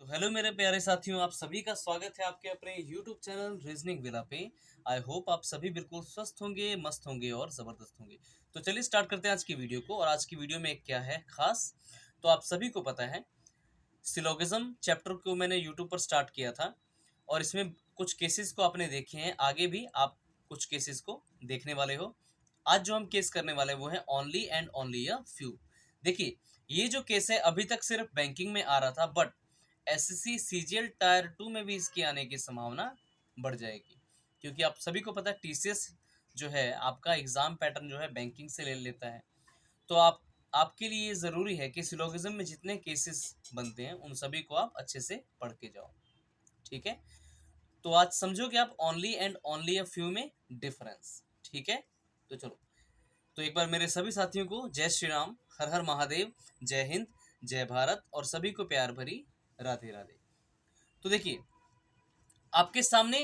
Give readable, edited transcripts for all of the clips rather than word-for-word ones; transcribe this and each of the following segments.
तो हेलो मेरे प्यारे साथियों, आप सभी का स्वागत है आपके अपने YouTube चैनल रीजनिंग विला पे। आई होप आप सभी बिल्कुल स्वस्थ होंगे, मस्त होंगे और ज़बरदस्त होंगे। तो चलिए स्टार्ट करते हैं आज की वीडियो को। और आज की वीडियो में क्या है खास, तो आप सभी को पता है सिलोगिज्म चैप्टर को मैंने YouTube पर स्टार्ट किया था और इसमें कुछ केसेस को आपने देखे हैं, आगे भी आप कुछ केसेस को देखने वाले हो। आज जो हम केस करने वाले वो है only and only a few. देखिए, ये जो केस है अभी तक सिर्फ बैंकिंग में आ रहा था, बट एसएससी सीजीएल टायर 2 में भी इसके आने की संभावना बढ़ जाएगी, क्योंकि आप सभी को पता है टीसीएस जो है आपका एग्जाम पैटर्न जो है बैंकिंग से ले लेता है। तो आपके लिए ज़रूरी है कि सिलोगिज्म में जितने केसेस बनते हैं उन सभी को आप अच्छे से पढ़ के जाओ, ठीक है। तो आज समझोगे आप only and only a few में डिफरेंस, ठीक है। तो चलो, तो एक बार मेरे सभी साथियों को जय श्री राम, हर हर महादेव, जय हिंद, जय भारत और सभी को प्यार भरी राधे राधे। तो देखिए, आपके सामने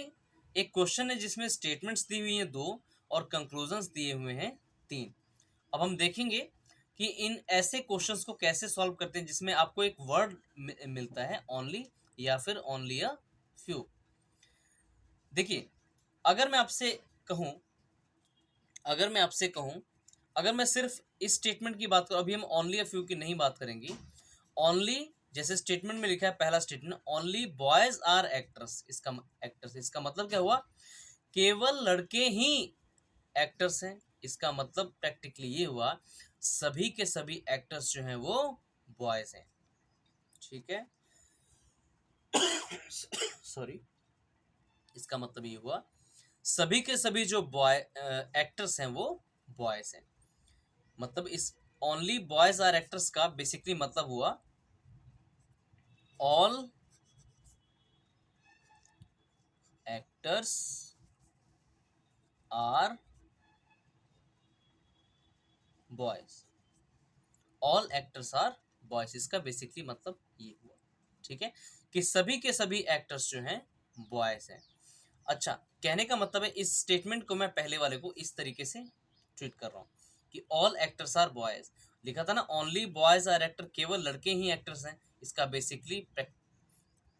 एक क्वेश्चन है जिसमें स्टेटमेंट्स दी हुई हैं 2 और कंक्लूजन्स दिए हुए हैं 3। अब हम देखेंगे कि इन ऐसे क्वेश्चंस को कैसे सॉल्व करते हैं जिसमें आपको एक वर्ड मिलता है ओनली या फिर ओनली अ फ्यू। देखिए, अगर मैं आपसे कहूं अगर मैं सिर्फ इस स्टेटमेंट की बात करूं, अभी हम ओनली अ फ्यू की नहीं बात करेंगे। ओनली जैसे स्टेटमेंट में लिखा है, पहला statement only boys are actors, इसका मतलब क्या हुआ? केवल लड़के ही एक्टर्स हैं। इसका मतलब प्रैक्टिकली ये हुआ सभी के सभी एक्टर्स जो हैं वो बॉयज हैं, ठीक है। सॉरी, इसका मतलब ये हुआ सभी के सभी जो बॉय एक्टर्स हैं वो बॉयज हैं। मतलब इस ओनली बॉयज आर एक्टर्स का बेसिकली मतलब हुआ all actors are boys, all actors are boys. इसका बेसिकली मतलब ये हुआ, ठीक है, कि सभी के सभी एक्टर्स जो हैं बॉयज हैं। अच्छा, कहने का मतलब है इस स्टेटमेंट को मैं पहले वाले को इस तरीके से ट्रीट कर रहा हूँ कि ऑल एक्टर्स आर बॉयज। लिखा था ना ओनली बॉयज आर एक्टर, केवल लड़के ही एक्टर्स हैं। इसका बेसिकली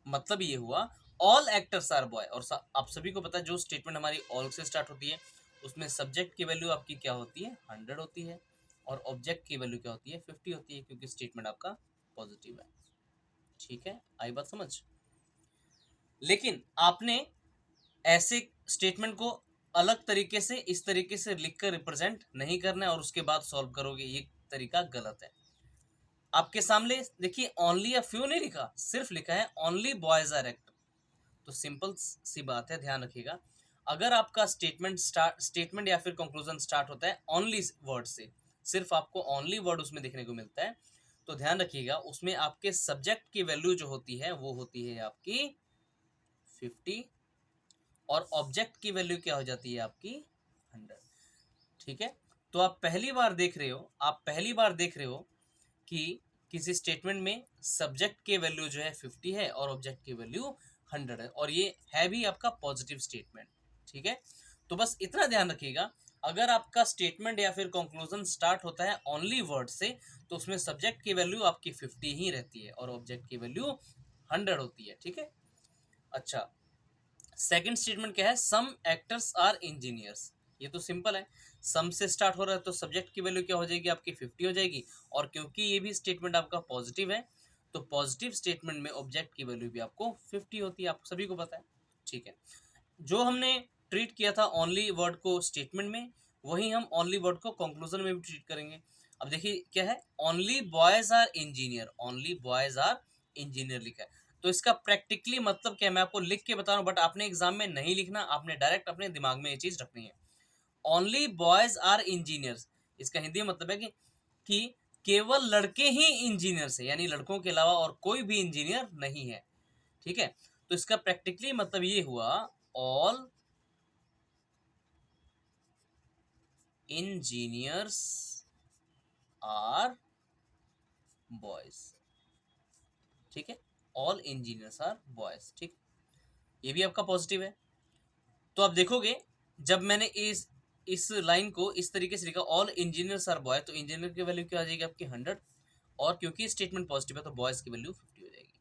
मतलब ये हुआ ऑल एक्टर्स आर बॉय। और आप सभी को पता है जो स्टेटमेंट हमारी ऑल से स्टार्ट होती है उसमें सब्जेक्ट की वैल्यू आपकी क्या होती है? 100 होती है, और ऑब्जेक्ट की वैल्यू क्या होती है? 50 होती है, क्योंकि स्टेटमेंट आपका पॉजिटिव है, ठीक है। आई बात समझ? लेकिन आपने ऐसे स्टेटमेंट को अलग तरीके से इस तरीके से लिखकर रिप्रेजेंट नहीं करना है और उसके बाद सॉल्व करोगे, ये तरीका गलत है। आपके सामने देखिए ओनली अ फ्यू नहीं लिखा, सिर्फ लिखा है ओनली बॉयज आर एक्टर। तो सिंपल सी बात है, ध्यान रखिएगा। अगर आपका स्टेटमेंट या फिर कंक्लूजन स्टार्ट होता है ओनली वर्ड से, सिर्फ आपको ओनली वर्ड उसमें देखने को मिलता है, तो ध्यान रखिएगा उसमें आपके सब्जेक्ट की वैल्यू जो होती है वो होती है आपकी 50, और ऑब्जेक्ट की वैल्यू क्या हो जाती है आपकी 100, ठीक है। तो आप पहली बार देख रहे हो कि किसी स्टेटमेंट में सब्जेक्ट के वैल्यू जो है 50 है और ऑब्जेक्ट की वैल्यू 100 है, और ये है भी आपका पॉजिटिव स्टेटमेंट, ठीक है। तो बस इतना ध्यान रखिएगा, अगर आपका स्टेटमेंट या फिर कंक्लूजन स्टार्ट होता है ओनली वर्ड से, तो उसमें सब्जेक्ट की वैल्यू आपकी 50 ही रहती है और ऑब्जेक्ट की वैल्यू 100 होती है, ठीक है। अच्छा, सेकंड स्टेटमेंट क्या है? सम एक्टर्स आर इंजीनियर्स। ये तो सिंपल है, सम से स्टार्ट हो रहा है तो सब्जेक्ट की वैल्यू क्या हो जाएगी? आपकी 50 हो जाएगी, और क्योंकि ये भी स्टेटमेंट आपका पॉजिटिव है तो पॉजिटिव स्टेटमेंट में ऑब्जेक्ट की वैल्यू भी आपको 50 होती है, आप सभी को पता है, ठीक है। जो हमने ट्रीट किया था ओनली वर्ड को स्टेटमेंट में, वही हम ओनली वर्ड को कंक्लूजन में भी ट्रीट करेंगे। अब देखिए क्या है, only boys are engineer, only boys are engineer लिखा है। तो इसका प्रैक्टिकली मतलब क्या है मैं आपको लिख के बता रहा हूँ, बट आपने एग्जाम में नहीं लिखना, आपने डायरेक्ट अपने दिमाग में ये चीज रखनी है। ओनली बॉयज आर इंजीनियर्स, इसका हिंदी मतलब है कि केवल लड़के ही इंजीनियर्स है, यानी लड़कों के अलावा और कोई भी इंजीनियर नहीं है, ठीक है। तो इसका प्रैक्टिकली मतलब ये हुआ ऑल इंजीनियर्स आर बॉयज, ठीक है। ऑल इंजीनियर्स आर बॉयज, ठीक। ये भी आपका पॉजिटिव है। तो आप देखोगे जब मैंने इस लाइन को इस तरीके से लिखा ऑल इंजीनियर्स आर बॉय, तो इंजीनियर की वैल्यू क्या आ जाएगी? आपकी 100, और क्योंकि स्टेटमेंट पॉजिटिव है तो बॉयज की वैल्यू 50 हो जाएगी।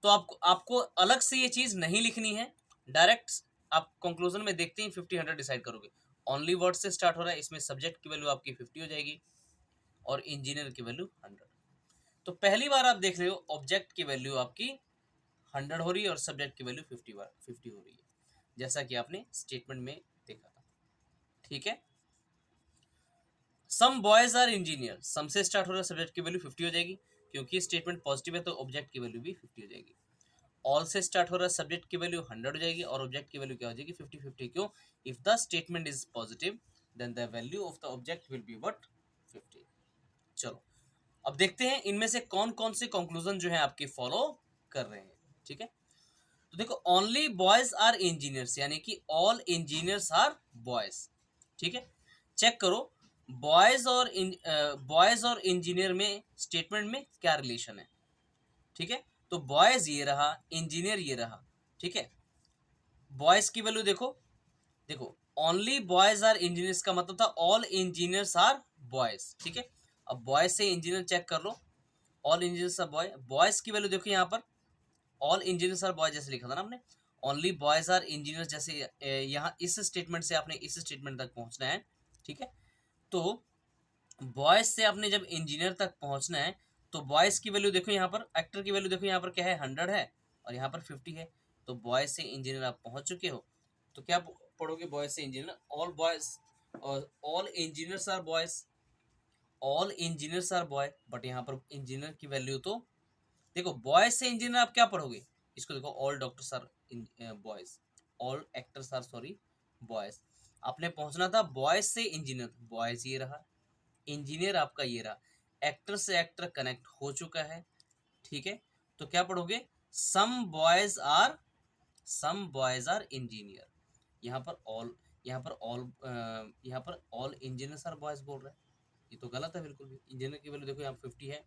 तो आपको आपको अलग से ये चीज नहीं लिखनी है, डायरेक्ट आप कंक्लूजन में देखते ही 50 100 डिसाइड करोगे। ओनली वर्ड से स्टार्ट हो रहा है, इसमें सब्जेक्ट की वैल्यू आपकी 50 हो जाएगी और इंजीनियर की वैल्यू 100। तो पहली बार आप देख रहे हो ऑब्जेक्ट की वैल्यू आपकी 100 हो रही है और सब्जेक्ट की वैल्यू 50 हो रही है, जैसा कि आपने स्टेटमेंट में देखा था। ठीक है, सम बॉयज आर इंजीनियर, सम से स्टार्ट हो रहा है, सब्जेक्ट की वैल्यू 50 हो जाएगी, क्योंकि स्टेटमेंट पॉजिटिव है तो ऑब्जेक्ट की वैल्यू भी 50 हो जाएगी। ऑल से स्टार्ट हो रहा है, सब्जेक्ट की वैल्यू 100 हो जाएगी और ऑब्जेक्ट की वैल्यू क्या हो जाएगी 50-50। क्यों? If the statement is positive then the value of the object will be what 50। चलो अब देखते हैं इनमें से कौन कौन से कंक्लूजन जो है आपके फॉलो कर रहे हैं। ठीक है, तो देखो ओनली बॉयज आर इंजीनियर्स, यानी कि ऑल इंजीनियर्स आर बॉयज। ठीक है, चेक करो बॉयज और इंजीनियर में स्टेटमेंट में क्या रिलेशन है। ठीक है, तो बॉयज ये रहा, इंजीनियर ये रहा। ठीक है, बॉयज की वैल्यू देखो, देखो ओनली बॉयज आर इंजीनियर्स का मतलब था ऑल इंजीनियर्स आर बॉयज। ठीक है, अब बॉयज से इंजीनियर चेक कर लो, all engineers are boy. Boys की वैल्यू देखो यहाँ पर ऑल इंजीनियर्स आर बॉय जैसे लिखा था ना हमने, ओनली बॉयज आर इंजीनियर्स, जैसे यहाँ इस स्टेटमेंट से आपने इस स्टेटमेंट तक पहुंचना है। ठीक है, तो बॉयज से आपने जब इंजीनियर तक पहुंचना है तो बॉयज की वैल्यू देखो, यहाँ पर एक्टर की वैल्यू देखो, यहाँ पर क्या है 100 है और यहाँ पर 50 है। तो बॉयज से इंजीनियर आप पहुंच चुके हो, तो क्या पढ़ोगे बॉयज से इंजीनियर, ऑल बॉयज और all engineers are boys, all engineers are boy. But यहाँ पर इंजीनियर की वैल्यू तो देखो, बॉयज से इंजीनियर आप क्या पढ़ोगे, इसको देखो all doctors are boys, all actors are sorry boys. आपने पहुंचना था बॉयज से इंजीनियर, बॉयज ये रहा, इंजीनियर आपका ये रहा, एक्टर से एक्टर कनेक्ट हो चुका है। ठीक है, तो क्या पढ़ोगे, सम बॉयज आर इंजीनियर। यहाँ पर ऑल, यहाँ पर ऑल इंजीनियर्स आर बॉयज बोल रहा है, ये तो गलत है बिल्कुल भी। इंजीनियर की वैल्यू देखो यहाँ 50 है,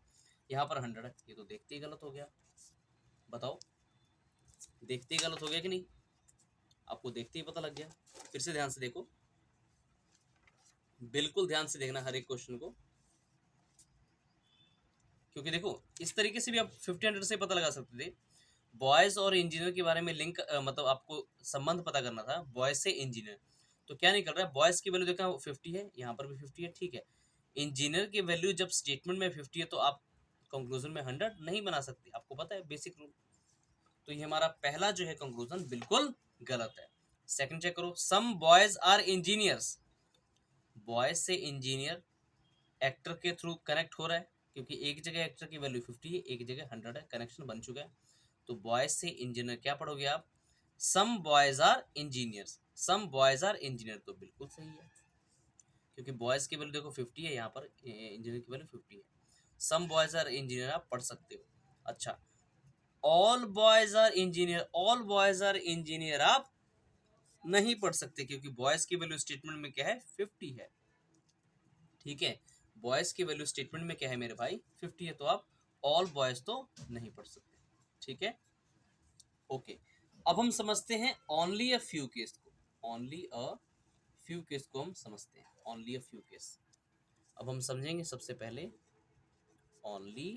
यहाँ पर 100 है, ये तो देखते ही गलत हो गया। बताओ देखते ही गलत हो गया कि नहीं? आपको देखते ही पता लग गया। फिर से ध्यान से देखो, बिल्कुल ध्यान से देखना हर एक क्वेश्चन को, क्योंकि देखो इस तरीके से भी आप 50-100 से पता लगा सकते थे। बॉयज और इंजीनियर के बारे में लिंक मतलब आपको संबंध पता करना था बॉयज से इंजीनियर, तो क्या निकल रहा है, बॉयज की वैल्यू देखा 50 है, यहाँ पर भी 50 है। ठीक है, इंजीनियर की वैल्यू जब स्टेटमेंट में 50 है तो आप कंक्लूजन में 100 नहीं बना सकते, आपको पता है बेसिक रूल। तो ये हमारा पहला जो है कंक्लूजन बिल्कुल गलत है। सेकंड चेक करो, some boys are engineers, boys से इंजीनियर एक्टर के थ्रू कनेक्ट हो रहा है, क्योंकि एक जगह एक्टर की वैल्यू 50 है, एक जगह 100 है, कनेक्शन बन चुका है। तो बॉयज से इंजीनियर क्या पढ़ोगे आप, some boys are engineers, some boys are engineer, तो बिल्कुल सही है, क्योंकि बॉयज की वैल्यू देखो 50 है, यहाँ पर इंजीनियर की वैल्यू 50 है। सम बॉयज आर इंजीनियर आप पढ़ सकते हो। अच्छा, all boys are engineer, all boys are engineer आप नहीं पढ़ सकते, क्योंकि बॉयज की वैल्यू स्टेटमेंट में क्या है 50 है। ठीक है, बॉयज की वैल्यू स्टेटमेंट में क्या है मेरे भाई 50 है, तो आप ऑल बॉयज तो नहीं पढ़ सकते। ठीक है, ओके, अब हम समझते हैं ओनली अ फ्यू केस को, ओनली अ फ्यू केस को हम समझते हैं, ओनली अ फ्यू केस। अब हम समझेंगे सबसे पहले ओनली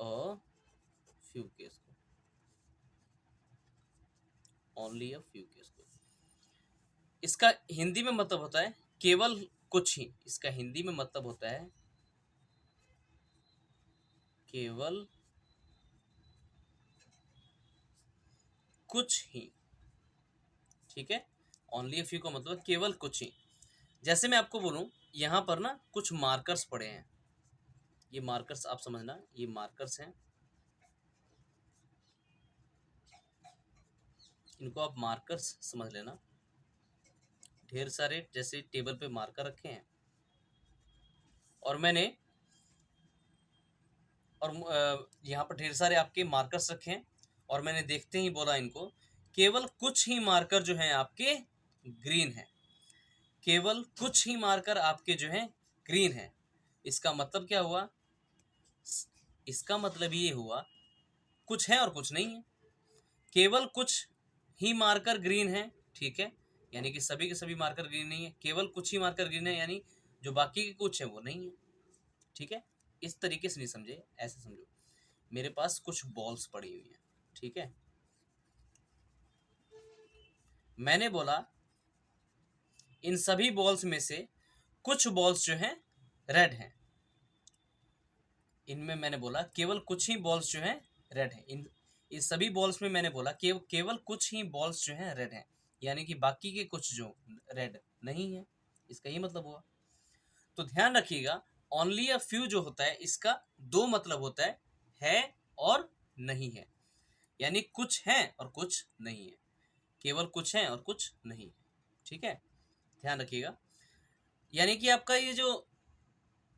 अ फ्यू केस को, ओनली अ फ्यू केस को। इसका हिंदी में मतलब होता है केवल कुछ ही, इसका हिंदी में मतलब होता है केवल कुछ ही। ठीक है, ओनली अ फ्यू का मतलब केवल कुछ ही। जैसे मैं आपको बोलूं, यहां पर ना कुछ मार्कर्स पड़े हैं, ये मार्कर्स आप समझना, ये मार्कर्स हैं, इनको आप मार्कर्स समझ लेना। ढेर सारे जैसे टेबल पे मार्कर रखे हैं और मैंने और यहाँ पर ढेर सारे आपके मार्कर्स रखे हैं और मैंने देखते ही बोला इनको, केवल कुछ ही मार्कर जो हैं आपके ग्रीन है, केवल कुछ ही मार्कर आपके जो हैं ग्रीन है। इसका मतलब क्या हुआ, इसका मतलब ये हुआ कुछ है और कुछ नहीं है, केवल कुछ ही मार्कर ग्रीन है। ठीक है, यानी कि सभी के सभी मार्कर ग्रीन नहीं है, केवल कुछ ही मार्कर ग्रीन है, यानी जो बाकी के कुछ है वो नहीं है। ठीक है, इस तरीके से नहीं समझे, ऐसे समझो, मेरे पास कुछ बॉल्स पड़ी हुई हैं, ठीक है, मैंने बोला इन सभी बॉल्स में से कुछ बॉल्स जो हैं रेड हैं, इनमें मैंने बोला केवल कुछ ही बॉल्स जो हैं रेड हैं, इन सभी बॉल्स में मैंने बोला केवल कुछ ही बॉल्स जो हैं रेड हैं, यानी कि बाकी के कुछ जो रेड नहीं है, इसका ये मतलब हुआ। तो ध्यान रखिएगा ओनली अ फ्यू जो होता है इसका दो मतलब होता है और नहीं है, यानी कुछ है और कुछ नहीं है, केवल कुछ है और कुछ नहीं है, ठीक है, ध्यान रखिएगा। यानी कि आपका ये जो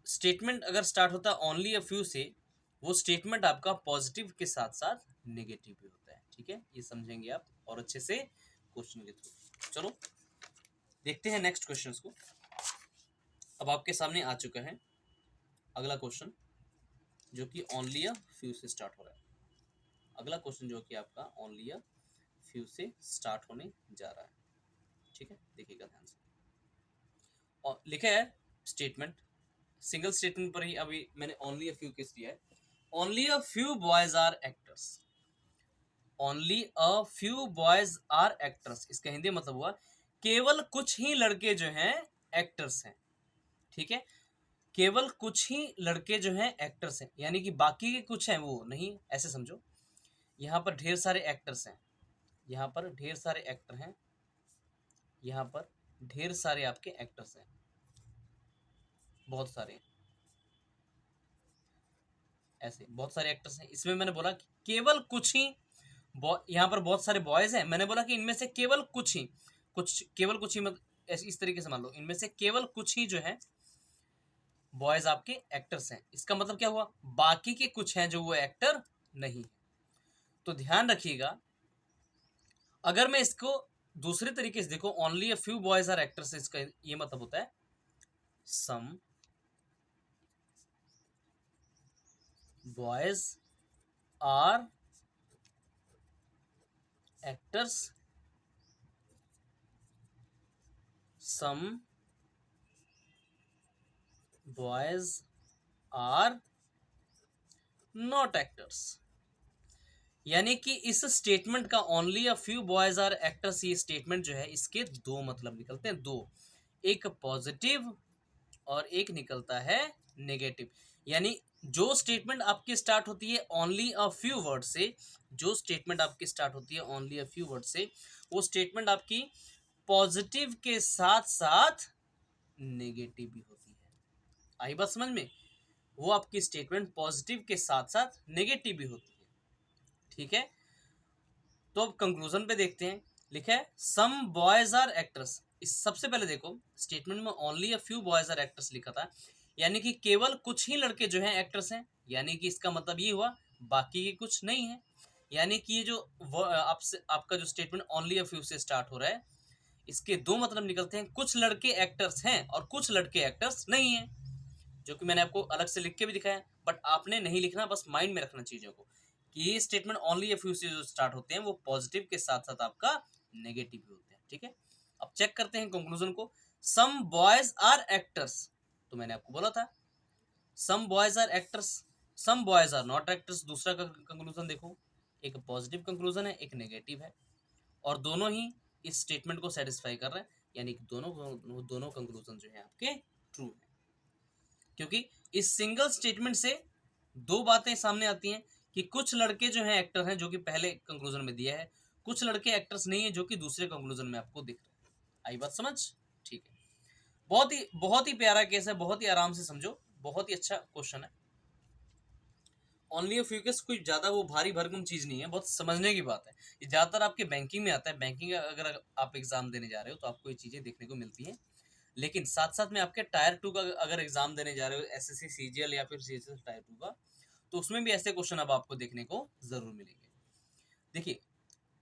स्टेटमेंट अगर स्टार्ट होता है ओनली अ फ्यू से, वो स्टेटमेंट आपका पॉजिटिव के साथ साथ नेगेटिव भी होता है, ठीक है, ये समझेंगे आप और अच्छे से क्वेश्चन के थ्रू। चलो देखते हैं नेक्स्ट क्वेश्चन को। अब आपके सामने आ चुका है अगला क्वेश्चन जो कि ओनली अ फ्यू से स्टार्ट हो रहा है। अगला क्वेश्चन जो कि आपका ओनली अ फ्यू से स्टार्ट होने जा रहा है, ठीक है, देखिएगा ध्यान से। और लिखा है स्टेटमेंट, सिंगल स्टेटमेंट पर ही अभी मैंने ओनली अ फ्यू किस दिया है, only a few boys are actors, only a few boys are actors, इसका हिंदी मतलब हुआ केवल कुछ ही लड़के जो हैं एक्टर्स हैं, ठीक है, केवल कुछ ही लड़के जो हैं एक्टर्स हैं, यानी कि बाकी के कुछ हैं वो नहीं, ऐसे समझो। यहाँ पर ढेर सारे एक्टर्स हैं, यहाँ पर ढेर सारे एक्टर हैं, यहाँ पर ढेर सारे आपके एक्टर्स हैं, बहुत सारे, ऐसे बहुत सारे एक्टर्स हैं। इसमें मैंने बोला कि केवल कुछ ही यहाँ पर बहुत सारे बॉयज हैं, मैंने बोला कि इनमें से केवल कुछ ही, कुछ केवल कुछ ही मतलब इस तरीके से मान लो, इनमें से केवल कुछ ही जो है बॉयज आपके एक्टर्स हैं, इसका मतलब क्या हुआ, बाकी के कुछ हैं जो वो एक्टर नहीं है। तो ध्यान रखिएगा अगर मैं इसको दूसरे तरीके से देखो, only a few boys are actors, इसका ये मतलब होता है some boys are actors, some boys are not actors, यानी कि इस स्टेटमेंट का only a few boys are actors, ये स्टेटमेंट जो है इसके दो मतलब निकलते हैं, दो, एक पॉजिटिव और एक निकलता है नेगेटिव। यानी जो स्टेटमेंट आपकी स्टार्ट होती है ओनली अ फ्यू वर्ड से, जो स्टेटमेंट आपकी स्टार्ट होती है ओनली अ फ्यू वर्ड से, वो स्टेटमेंट आपकी पॉजिटिव के साथ साथ नेगेटिव भी होती है। आई बात समझ में, वो आपकी स्टेटमेंट पॉजिटिव के साथ साथ नेगेटिव भी होती है, ठीक है। तो अब कंक्लूजन पे देखते हैं, लिखा है सम बॉयज आर एक्टर्स, इस सबसे पहले देखो स्टेटमेंट में only a few boys are actors लिखा था, यानी कि केवल कुछ ही लड़के जो हैं एक्टर्स हैं, यानी कि इसका मतलब ये हुआ बाकी के कुछ नहीं है, यानी कि ये जो आपसे आपका जो स्टेटमेंट ओनली अ फ्यू से स्टार्ट हो रहा है, इसके दो मतलब निकलते हैं, कुछ लड़के एक्टर्स हैं और कुछ लड़के एक्टर्स नहीं है, जो कि मैंने आपको अलग से लिख के भी दिखाया, बट आपने नहीं लिखना, बस माइंड में रखना चीजों को कि ये स्टेटमेंट ओनली अ फ्यू से जो स्टार्ट होते हैं वो पॉजिटिव के साथ साथ आपका नेगेटिव भी होते हैं, ठीक है। अब चेक करते हैं कंक्लूजन को, सम बॉयज आर एक्टर्स, तो मैंने आपको बोला था some boys are actors, some boys are not actors, दूसरा कंक्लूजन देखो, एक पॉजिटिव कंक्लूजन है एक नेगेटिव है, और दोनों ही इस स्टेटमेंट को सेटिस्फाई कर रहे हैं, यानी कि दोनों कंक्लूजन जो है आपके ट्रू है, क्योंकि इस सिंगल स्टेटमेंट से दो बातें सामने आती हैं कि कुछ लड़के जो हैं एक्टर हैं, जो कि पहले कंक्लूजन में दिया है, कुछ लड़के एक्टर्स नहीं है जो कि दूसरे कंक्लूजन में आपको दिख रहे हैं। आई बात समझ, ठीक है, बहुत ही प्यारा केस है, बहुत ही आराम से समझो, बहुत ही अच्छा क्वेश्चन है। ओनली ऑफ यूकेस कोई ज्यादा वो भारी भरकम चीज नहीं है, बहुत समझने की बात है, ये ज्यादातर आपके बैंकिंग में आता है, बैंकिंग अगर आप एग्जाम देने जा रहे हो तो आपको ये चीजें देखने को मिलती हैं, लेकिन साथ साथ में आपके टायर 2 का अगर एग्जाम देने जा रहे हो, एसएससी सीजीएल या फिर सीएचएस टायर 2 का, तो उसमें भी ऐसे क्वेश्चन अब आपको देखने को जरूर मिलेंगे। देखिए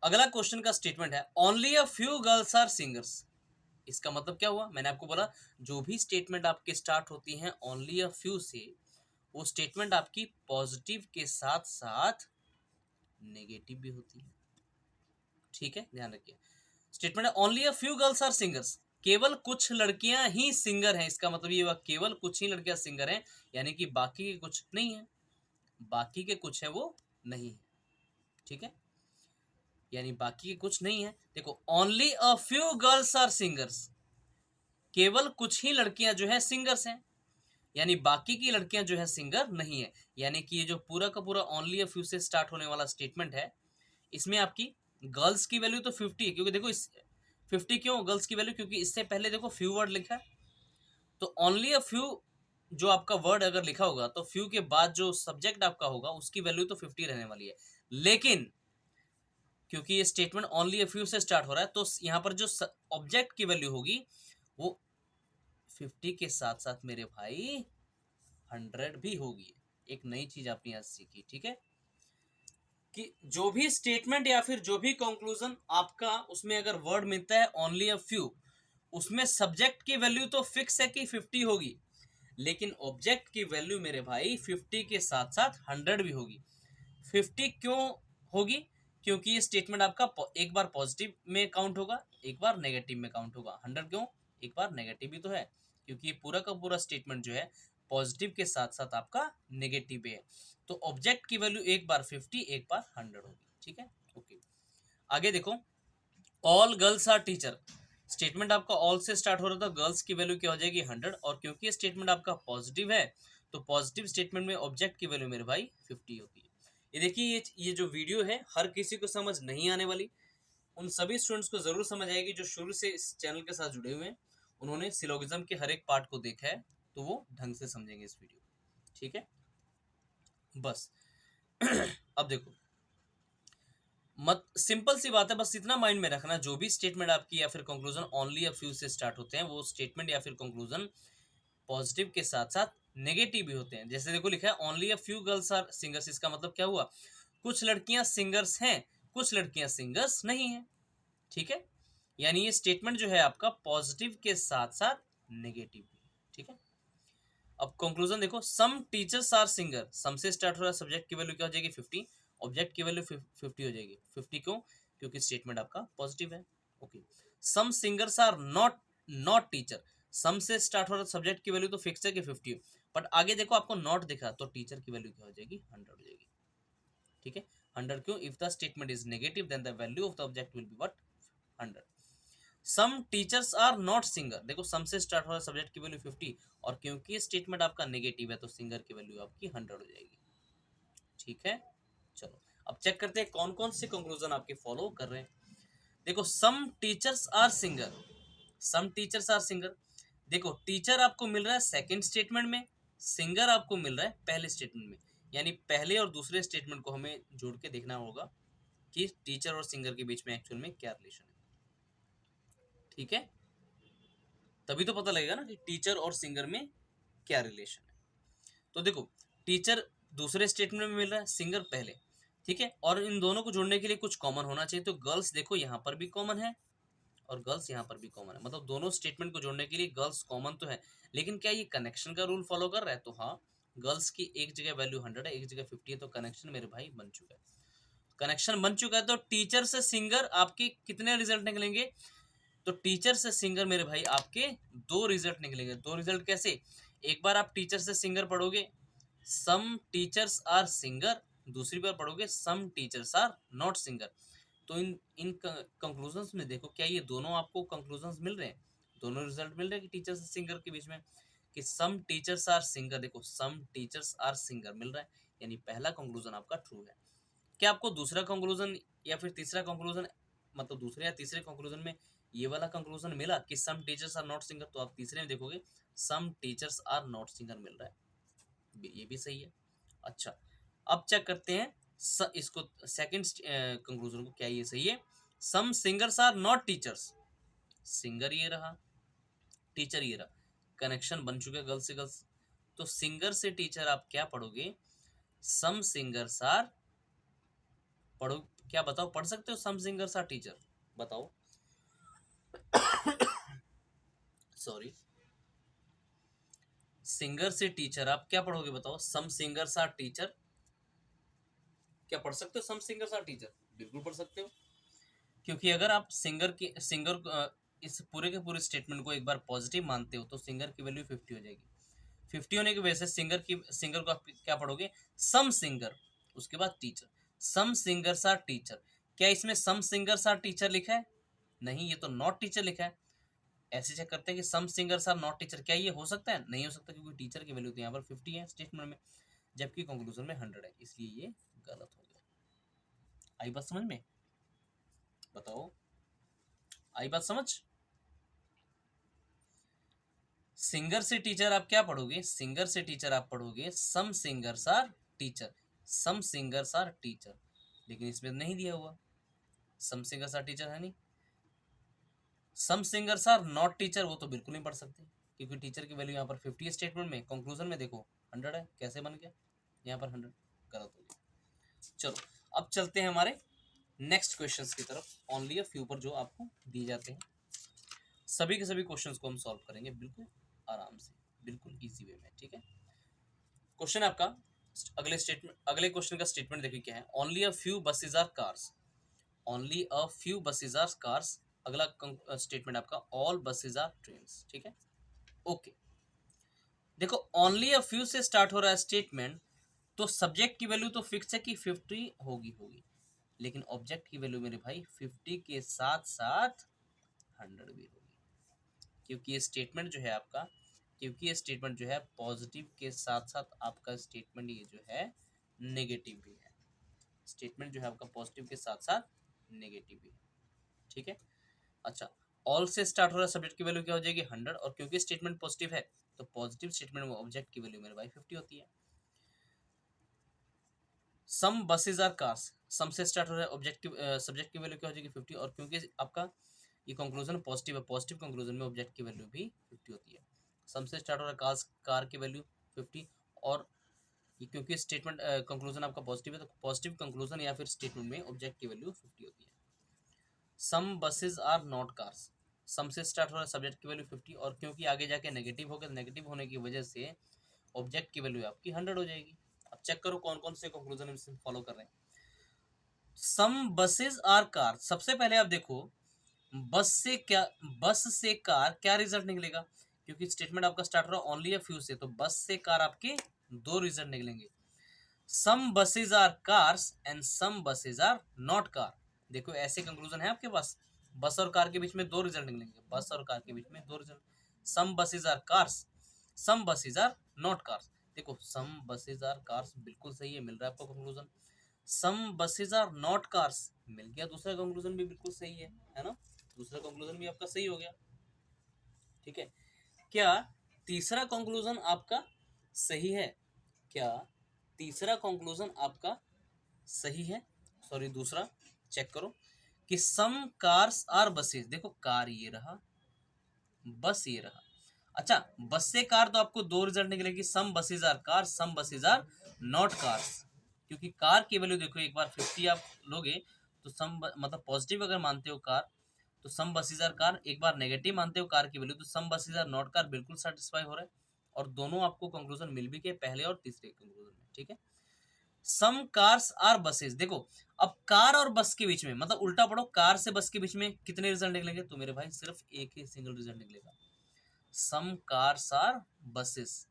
अगला क्वेश्चन का स्टेटमेंट है only a few girls are singers, इसका मतलब क्या हुआ, मैंने आपको बोला जो भी स्टेटमेंट आपके स्टार्ट होती हैं ओनली अ फ्यू से, वो स्टेटमेंट आपकी पॉजिटिव के साथ साथ नेगेटिव भी होती है, ठीक है, ध्यान रखिए। स्टेटमेंट है only a few girls are singers, केवल कुछ लड़कियां ही सिंगर हैं, इसका मतलब ये हुआ केवल कुछ ही लड़कियां सिंगर हैं, यानी कि बाकी के कुछ नहीं है, बाकी के कुछ है वो नहीं है, ठीक है, यानी बाकी के कुछ नहीं है। देखो only a few girls are singers, केवल कुछ ही लड़कियां जो है सिंगर्स हैं, यानी बाकी की लड़कियां जो है सिंगर नहीं है। यानी कि ये जो पूरा का पूरा ओनली अ फ्यू से स्टार्ट होने वाला स्टेटमेंट है, इसमें आपकी गर्ल्स की वैल्यू तो 50 है, क्योंकि देखो इस 50 क्यों गर्ल्स की वैल्यू, क्योंकि इससे पहले देखो फ्यू वर्ड लिखा है, तो ओनली अ फ्यू जो आपका वर्ड अगर लिखा होगा तो फ्यू के बाद जो सब्जेक्ट आपका होगा उसकी वैल्यू तो 50 रहने वाली है। लेकिन क्योंकि ये स्टेटमेंट ओनली अ फ्यू से स्टार्ट हो रहा है, तो यहाँ पर जो ऑब्जेक्ट की वैल्यू होगी वो 50 के साथ साथ मेरे भाई 100 भी होगी। एक नई चीज आपने यहाँ सीखी, ठीक है, कि जो भी स्टेटमेंट या फिर जो भी कंक्लूजन आपका उसमें अगर वर्ड मिलता है ओनली अ फ्यू, उसमें सब्जेक्ट की वैल्यू तो फिक्स है कि 50 होगी, लेकिन ऑब्जेक्ट की वैल्यू मेरे भाई 50 के साथ साथ 100 भी होगी। 50 क्यों होगी, क्योंकि ये स्टेटमेंट आपका एक बार पॉजिटिव में काउंट होगा, एक बार नेगेटिव में काउंट होगा। 100 क्यों, एक बार नेगेटिव भी तो है, क्योंकि ये पूरा का पूरा स्टेटमेंट जो है पॉजिटिव के साथ साथ आपका नेगेटिव भी है। तो ऑब्जेक्ट की वैल्यू एक बार 50, एक बार 100 होगी, ठीक है। ओके, आगे देखो, all girls are teacher, statement आपका ऑल से स्टार्ट हो रहा था, गर्ल्स की वैल्यू क्या हो जाएगी 100, और क्योंकि ये स्टेटमेंट आपका पॉजिटिव है तो पॉजिटिव स्टेटमेंट में ऑब्जेक्ट की वैल्यू मेरे भाई 50 होती है। ये देखिए, ये जो वीडियो है हर किसी को समझ नहीं आने वाली, उन सभी स्टूडेंट्स को जरूर समझ आएगी जो शुरू से इस चैनल के साथ जुड़े हुए हैं, उन्होंने सिलोगिज्म के हर एक पार्ट को देखा है, तो वो ढंग से समझेंगे इस वीडियो, ठीक है। बस अब देखो, मत सिंपल सी बात है, बस इतना माइंड में रखना, जो भी स्टेटमेंट आपकी या फिर कंक्लूजन ओनली अ फ्यू से स्टार्ट होते हैं, वो स्टेटमेंट या फिर कंक्लूजन पॉजिटिव के साथ साथ नेगेटिव भी होते हैं। जैसे देखो लिखा है only a few girls are singers, इसका मतलब क्या हुआ, कुछ लड़कियां सिंगर्स हैं, कुछ लड़कियां सिंगर्स नहीं है, ठीक है। यानी ये स्टेटमेंट जो है आपका पॉजिटिव के साथ साथ नेगेटिव भी, ठीक है। अब कंक्लूजन देखो, सम टीचर्स आर सिंगर, सम से स्टार्ट हो रहा है, सब्जेक्ट की वैल्यू क्या हो जाएगी 50, ऑब्जेक्ट की वैल्यू 50 हो जाएगी। 50 क्यों, क्योंकि स्टेटमेंट आपका पॉजिटिव है। Okay, some singers are not not teacher, some से स्टार्ट हो रहा है, सब्जेक्ट की वैल्यू तो फिक्स है कि 50, बट आगे देखो आपको नॉट दिखा, तो टीचर की वैल्यू क्या हो जाएगी 100 हो जाएगी, ठीक है। 100 क्यों, if the statement is negative then the value of the object will be what 100। Some teachers are not singer, देखो सम से स्टार्ट हो रहा है, सब्जेक्ट की वैल्यू 50, और क्योंकि स्टेटमेंट आपका नेगेटिव है तो सिंगर की वैल्यू आपकी 100 हो जाएगी, ठीक है। चलो अब चेक करते हैं कौन कौन से कंक्लूजन आपके फॉलो कर रहे हैं। देखो, some teachers are singer, some teachers are singer, देखो टीचर आपको मिल रहा है सेकंड स्टेटमेंट में, सिंगर आपको मिल रहा है पहले स्टेटमेंट में, यानी पहले और दूसरे स्टेटमेंट को हमें जोड़ के देखना होगा कि टीचर और सिंगर के बीच में एक्चुअल में क्या रिलेशन है, ठीक है। तभी तो पता लगेगा ना कि टीचर और सिंगर में क्या रिलेशन है। तो देखो, टीचर दूसरे स्टेटमेंट में मिल रहा है, सिंगर पहले, ठीक है, और इन दोनों को जोड़ने के लिए कुछ कॉमन होना चाहिए, तो गर्ल्स देखो यहाँ पर भी कॉमन है और गर्ल्स यहाँ पर भी कॉमन है, मतलब दोनों स्टेटमेंट को जोड़ने के लिए गर्ल्स कॉमन तो है, लेकिन क्या ये कनेक्शन का रूल फॉलो कर रहा है, तो हाँ, गर्ल्स की एक जगह वैल्यू 100 है, एक जगह 50 है, तो कनेक्शन मेरे भाई बन चुका है। कनेक्शन बन चुका है, तो टीचर से सिंगर आपके कितने रिजल्ट निकलेंगे, तो टीचर से सिंगर मेरे भाई आपके दो रिजल्ट निकलेंगे। दो रिजल्ट कैसे, एक बार आप टीचर से सिंगर पढ़ोगे सम टीचर्स आर सिंगर, दूसरी बार पढ़ोगे some teachers are not singer. तो इन इन कंक्लूजन्स में देखो, क्या ये दोनों आपको कंक्लूजन्स मिल रहे हैं, दोनों रिजल्ट मिल रहे हैं कि टीचर से सिंगर के बीच में, कि सम टीचर्स आर सिंगर, देखो सम टीचर्स आर सिंगर मिल रहा है, यानी पहला कंक्लूजन आपका ट्रू है। क्या आपको दूसरा कंक्लूजन या फिर तीसरा कंक्लूजन, मतलब दूसरे या तीसरे कंक्लूजन में ये वाला कंक्लूजन मिला कि some teachers are not singer, तो आप तीसरे में देखोगे some teachers are not singer मिल रहा है, ये भी सही है। अच्छा, अब चेक करते हैं इसको सेकंड कंक्लूजन को, क्या ये सही है, some singers are not teachers, singer ये रहा, टीचर ये रहा, कनेक्शन बन चुका है गर्ल्स से गर्ल्स, तो सिंगर से टीचर आप क्या पढ़ोगे, सम सिंगर्स आर, पढ़ो क्या, बताओ पढ़ सकते हो सम सिंगर्स आर टीचर, बताओ सॉरी, सिंगर से टीचर आप क्या पढ़ोगे, बताओ सम सिंगर्स आर टीचर, क्या पढ़ सकते हो सम सिंगर्स आर टीचर, बिल्कुल पढ़ सकते हो, क्योंकि अगर आप सिंगर इस पूरे के पूरे स्टेटमेंट को एक बार पॉजिटिव मानते हो तो सिंगर की वैल्यू 50 हो जाएगी, 50 होने की वजह से सिंगर को आप क्या पढ़ोगे, सम सिंगर, उसके बाद teacher, some singers are teacher. क्या इसमें सम सिंगर्स आर टीचर लिखा है? नहीं, ये तो नॉट टीचर लिखा है। ऐसे चेक करते हैं कि सम सिंगर्स आर नॉट टीचर, क्या ये हो सकता है? नहीं हो सकता, क्योंकि टीचर की वैल्यू तो यहाँ पर 50 है स्टेटमेंट में, जबकि कंक्लूजन में 100 है, इसलिए ये गलत हो गया। आई बात समझ में? बताओ, आई बात समझ? सिंगर से टीचर आप क्या पढ़ोगे, सिंगर से टीचर आप पढ़ोगे some singers are teacher, some singers are teacher, लेकिन इसमें नहीं दिया हुआ सम सिंगर्स आर टीचर है नहीं। सम सिंगर्स आर नॉट टीचर, वो तो बिल्कुल नहीं पढ़ सकते, क्योंकि टीचर की वैल्यू यहाँ पर 50 स्टेटमेंट में, कंक्लूजन में देखो 100 है, कैसे बन गया यहाँ पर 100? गलत हो गया। चलो अब चलते हैं हमारे नेक्स्ट क्वेश्चंस की तरफ, ओनली अ फ्यू पर जो आपको दिए जाते हैं। सभी के सभी क्वेश्चंस को हम सॉल्व करेंगे बिल्कुल आराम से, बिल्कुल इजी वे में, ठीक है। क्वेश्चन आपका अगले क्वेश्चन का स्टेटमेंट देखिए क्या है, only a few buses are cars, only a few buses are cars. अगला स्टेटमेंट आपका ऑल बसेज आर ट्रेन्स, ठीक है। ओके, देखो ओनली अ फ्यू से स्टार्ट हो रहा है स्टेटमेंट, तो सब्जेक्ट की वैल्यू तो फिक्स है कि 50 होगी, लेकिन ऑब्जेक्ट की वैल्यू मेरे भाई 50 के साथ साथ 100 भी होगी, क्योंकि ये स्टेटमेंट जो है आपका, क्योंकि ये स्टेटमेंट जो है पॉजिटिव के साथ साथ आपका स्टेटमेंट ये जो है नेगेटिव भी है, स्टेटमेंट जो है आपका पॉजिटिव के साथ साथ नेगेटिव भी है, ठीक है। अच्छा, ऑल से स्टार्ट हो रहा सब्जेक्ट की वैल्यू क्या हो जाएगी 100, और क्योंकि स्टेटमेंट पॉजिटिव है तो पॉजिटिव स्टेटमेंट में ऑब्जेक्ट की वैल्यू मेरे भाई 50 होती है। सम बसेज आर कार्स, सम से स्टार्ट हो रहा है ऑब्जेक्ट की सब्जेक्ट की वैल्यू क्या हो जाएगी 50, और क्योंकि आपका ये कंक्लूजन पॉजिटिव है, पॉजिटिव कंक्लूजन में ऑब्जेक्ट की वैल्यू भी 50 होती है। सम से स्टार्ट हो रहा है कार की वैल्यू 50, और ये क्योंकि स्टेटमेंट कंक्लूजन आपका पॉजिटिव है तो पॉजिटिव कंक्लूजन या फिर स्टेटमेंट में ऑब्जेक्ट की वैल्यू 50 होती है। सम बसेज आर नॉट कार्स, सम से स्टार्ट हो रहा है सब्जेक्ट की वैल्यू 50, और क्योंकि आगे जाके नेगेटिव हो गया, नेगेटिव होने की वजह से ऑब्जेक्ट की वैल्यू आपकी 100 हो जाएगी। अब चेक करो कौन कौन से कंक्लूजन हम फॉलो कर रहे हैं। सम बसेज आर कार, सबसे पहले आप देखो बस से कार क्या रिजल्ट निकलेगा, क्योंकि स्टेटमेंट आपका स्टार्ट हो रहा है ओनली अ फ्यू से, तो बस से कार आपके दो रिजल्ट निकलेंगे। Some buses are cars and some buses are not car, देखो ऐसे कंक्लूजन है आपके पास, बस और कार के बीच में दो रिजल्ट निकलेंगे, बस और कार के बीच में दो result. Some buses are cars, some buses are not cars, देखो सम बसेज आर कार्स बिल्कुल सही है, मिल रहा है आपको conclusion. Some buses are not cars, मिल गया दूसरा कंक्लूजन भी बिल्कुल सही है ना, दूसरा कंक्लूजन भी आपका सही हो गया, ठीक है। क्या तीसरा कंक्लूजन आपका सही है? क्या तीसरा कंक्लूजन आपका सही है? सॉरी, दूसरा चेक करो कि सम कार्स आर बसेस, देखो कार ये रहा, बस ये रहा। अच्छा, बस से कार तो आपको दो रिजल्ट निकलेगी, some buses are car, some buses are not cars, क्योंकि कार की वैल्यू देखो एक बार 50 आप लोगे तो मतलब पॉजिटिव अगर मानते हो कार तो सम बसेज आर कार, एक बार नेगेटिव मानते हो कार की वैल्यू तो सम बसेज आर नॉट कार, बिल्कुल सेटिस्फाई हो रहा है, और दोनों आपको कंक्लूजन मिल भी गए पहले और तीसरे कंक्लूजन में, ठीक है। सम कार्स आर बसेस, देखो अब कार और बस के बीच में, मतलब उल्टा पढ़ो, कार से बस के बीच में कितने रिजल्ट निकलेंगे, तो मेरे भाई सिर्फ एक ही सिंगल रिजल्ट निकलेगा, सम कार्स आर बसेस।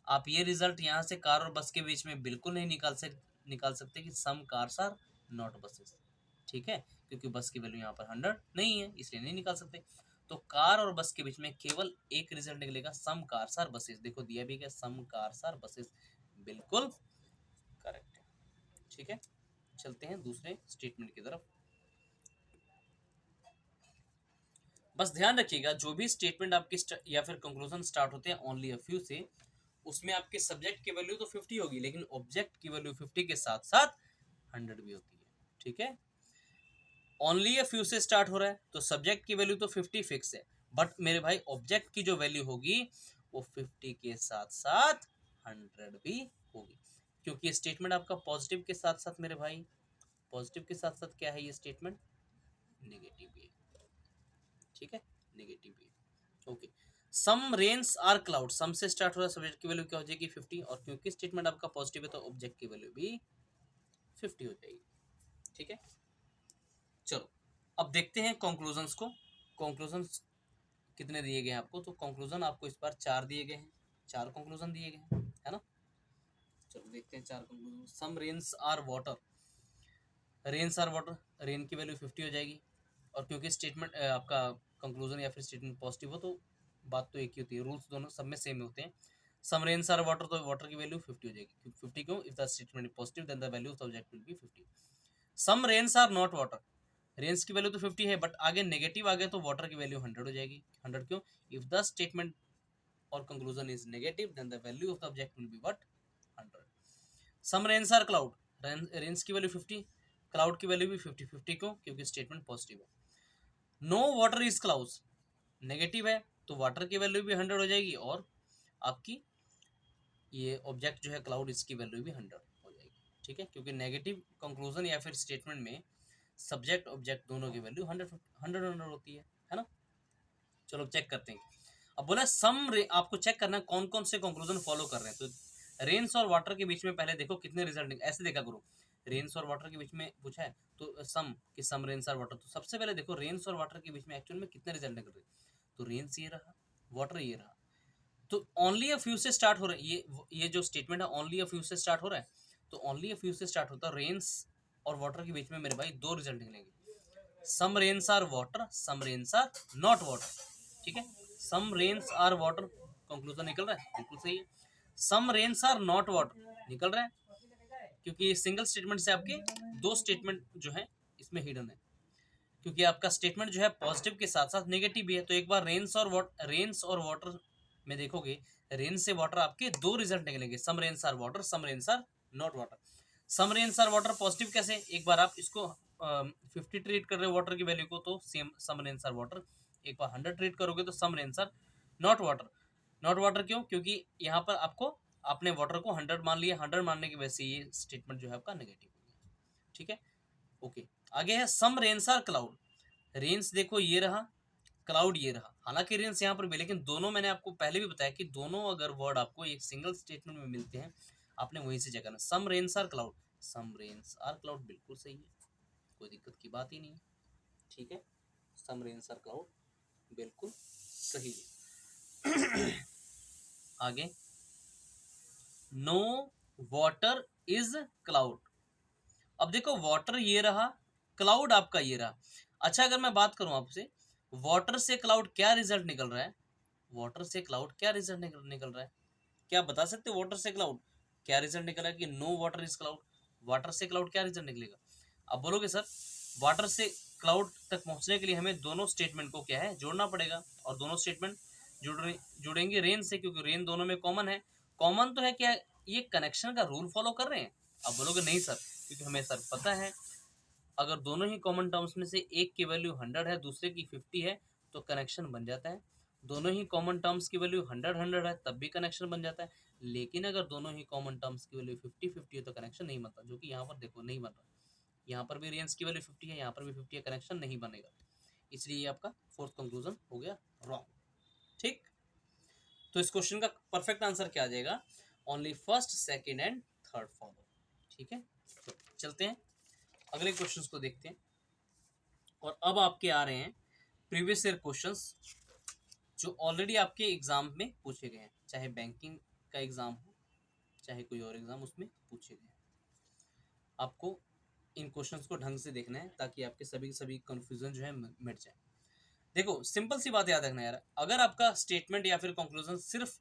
आप ये रिजल्ट यहाँ से कार और बस के बीच में बिल्कुल नहीं निकाल सकते कि सम कार्स आर नॉट बसेस, ठीक है, क्योंकि बस की वैल्यू यहाँ पर 100 नहीं है, इसलिए नहीं निकाल सकते। तो कार और बस के बीच में केवल एक रिजल्ट निकलेगा, सम कार्स आर बसेस, देखो दिया भी क्या, सम कार्स आर बसेस, बिल्कुल करेक्ट है, ठीक है। चलते हैं दूसरे स्टेटमेंट की तरफ। बस ध्यान रखिएगा जो भी स्टेटमेंट आपके या फिर कंक्लूजन स्टार्ट होते हैं ओनली अ फ्यू से, उसमें आपके सब्जेक्ट की वैल्यू तो 50 होगी, लेकिन ऑब्जेक्ट की वैल्यू 50 के साथ साथ 100 भी होती है, ठीक है। ओनली अ फ्यू से स्टार्ट हो रहा है तो सब्जेक्ट की वैल्यू तो 50 फिक्स है, बट मेरे भाई ऑब्जेक्ट की जो वैल्यू होगी वो 50 के साथ साथ 100 भी होगी, क्योंकि स्टेटमेंट आपका पॉजिटिव के साथ साथ मेरे भाई, पॉजिटिव के साथ साथ क्या है ये स्टेटमेंट, नेगेटिव भी है, ठीक है, नेगेटिव भी है। Okay, some rains are cloud, some से स्टार्ट हो रहा है सब्जेक्ट की वैल्यू क्या हो जाएगी 50, और क्योंकि स्टेटमेंट आपका पॉजिटिव है तो ऑब्जेक्ट की वैल्यू भी 50 हो जाएगी, ठीक है। चलो अब देखते हैं कंक्लूजन्स को, कंक्लूजन्स कितने दिए गए हैं आपको, तो कंक्लूजन आपको इस बार 4 दिए गए हैं, 4 कंक्लूजन दिए गए है ना। चलो देखते हैं 4 conclusion. Some rains are water, rains are water, rain की वैल्यू 50 हो जाएगी। और क्योंकि स्टेटमेंट आपका कंक्लूजन या फिर स्टेटमेंट पॉजिटिव हो तो बात तो एक ही होती है, रूल्स दोनों सब में सेम होते हैं। सम रेन्स आर वाटर, तो वाटर की वैल्यू 50 हो जाएगी। 50 क्यों? If the statement is positive then the value of the object will be 50। Some rains are not water, rains की वैल्यू तो 50 है बट आगे नेगेटिव आ गया तो वाटर की वैल्यू 100 हो जाएगी। 100 क्यों? इफ द स्टेटमेंट और conclusion is negative then the value of the object will be what? 100। Some rains are cloud, rains की वैल्यू 50, क्लाउड की वैल्यू भी 50। 50 क्यों? क्योंकि स्टेटमेंट पॉजिटिव है। No water is clouds, negative है तो वाटर की वैल्यू भी 100 हो जाएगी और आपकी ये ऑब्जेक्ट जो है क्लाउड, इसकी वैल्यू भी 100 हो जाएगी। ठीक है, क्योंकि नेगेटिव कंक्लूजन या फिर स्टेटमेंट में सब्जेक्ट ऑब्जेक्ट दोनों की वैल्यू 100 होती है ना। चलो चेक करते हैं। अब बोला आपको चेक करना है कौन कौन से कंक्लूजन फॉलो कर रहे हैं। तो रेन्स और वाटर के बीच में पहले देखो कितने रिजल्ट, ऐसे देखा करो। रेन्स और वाटर के बीच में पूछा है तो सम रेन्स और वाटर, तो सबसे पहले देखो रेन्स और वाटर के बीच में एक्चुअल में कितने रिजल्ट निकल रहे। तो रेन्स ये रहा, वाटर ये रहा, तो ओनली अ फ्यू से स्टार्ट हो रहा है। ये जो स्टेटमेंट है ओनली अ फ्यू से स्टार्ट हो रहा है, तो ओनली अ फ्यू से स्टार्ट होता है। रेन्स और वाटर के बीच में मेरे भाई 2 रिजल्ट निकलेंगे। Some rains are water, some rains are not water. ठीक है, some rains are water conclusion निकल रहा है, बिल्कुल सही है। Some rains are not water निकल रहा है क्योंकि सिंगल स्टेटमेंट से आपके 2 स्टेटमेंट जो है इसमें हिडन है, क्योंकि आपका स्टेटमेंट जो है पॉजिटिव के साथ साथ नेगेटिव भी है। तो एक बार रेन्स और वाटर में देखोगे, रेन से वाटर आपके 2 रिजल्ट निकलेंगे। Some rains are water, some rains are not water. Some rains are water positive कैसे? एक बार आप इसको 50 ट्रीट कर रहे हो वाटर की वैल्यू को तो same some rains are water. एक बार 100 ट्रीट करोगे तो some rains are not water. Not water क्यों? क्योंकि यहाँ पर आपने वाटर को 100 मान लिया, 100 मानने की वजह से ये स्टेटमेंट जो है आपका नेगेटिव हो गया। ठीक है, ओके। आगे है some rains are cloud, rains देखो ये रहा, क्लाउड ये रहा। हालांकि रेन्स यहाँ पर भी, लेकिन दोनों मैंने आपको पहले भी बताया कि दोनों अगर वर्ड आपको एक सिंगल स्टेटमेंट में मिलते हैं आपने वहीं से चेक करना। Some rains are cloud, some rains are cloud बिल्कुल सही है, कोई दिक्कत की बात ही नहीं है। ठीक है, सम रेन्स आर क्लाउड बिल्कुल सही है। आगे नो वाटर इज क्लाउड। अब देखो वाटर ये रहा, क्लाउड आपका ये रहा। अच्छा अगर मैं बात करूं आपसे, वाटर से क्लाउड क्या रिजल्ट निकल रहा है? वाटर से क्लाउड क्या रिजल्ट निकल रहा है? क्या बता सकते हो वाटर से क्लाउड क्या रिजल्ट निकला है? कि no water is cloud, water से क्लाउड क्या रिजल्ट निकलेगा? अब बोलोगे सर वाटर से क्लाउड तक पहुंचने के लिए हमें दोनों स्टेटमेंट को क्या है जोड़ना पड़ेगा, और दोनों स्टेटमेंट जुड़ेंगे रेन से, क्योंकि रेन दोनों में कॉमन है। कॉमन तो है, क्या ये कनेक्शन का रूल फॉलो कर रहे हैं? अब बोलोगे नहीं सर, क्योंकि हमें सर पता है अगर दोनों ही कॉमन टर्म्स में से एक की वैल्यू 100 है दूसरे की 50 है तो कनेक्शन बन जाता है। दोनों ही कॉमन टर्म्स की वैल्यू 100 है तब भी कनेक्शन बन जाता है। लेकिन अगर दोनों ही कॉमन टर्म्स की वैल्यू 50-50 है तो कनेक्शन नहीं बनता, जो कि यहाँ पर देखो नहीं बन रहा। यहाँ पर भी रेंज की वैल्यू 50 है, यहाँ पर भी 50 है, कनेक्शन नहीं बनेगा। इसलिए ये आपका फोर्थ कंक्लूजन हो गया रॉन्ग। ठीक, तो इस क्वेश्चन का परफेक्ट आंसर क्या आ जाएगा? Only first, second and third follow. ठीक है, तो चलते हैं अगले क्वेश्चंस को देखते हैं। और अब आपके आ रहे हैं प्रीवियस ईयर क्वेश्चंस जो ऑलरेडी आपके एग्जाम में पूछे गए हैं, चाहे बैंकिंग का एग्जाम हो चाहे कोई और एग्जाम, उसमें पूछे गए हैं। आपको इन क्वेश्चंस को ढंग से देखना है ताकि आपके सभी कंफ्यूजन जो है मिट जाए। देखो सिंपल सी बात याद रखना यार, अगर आपका स्टेटमेंट या फिर कंक्लूजन सिर्फ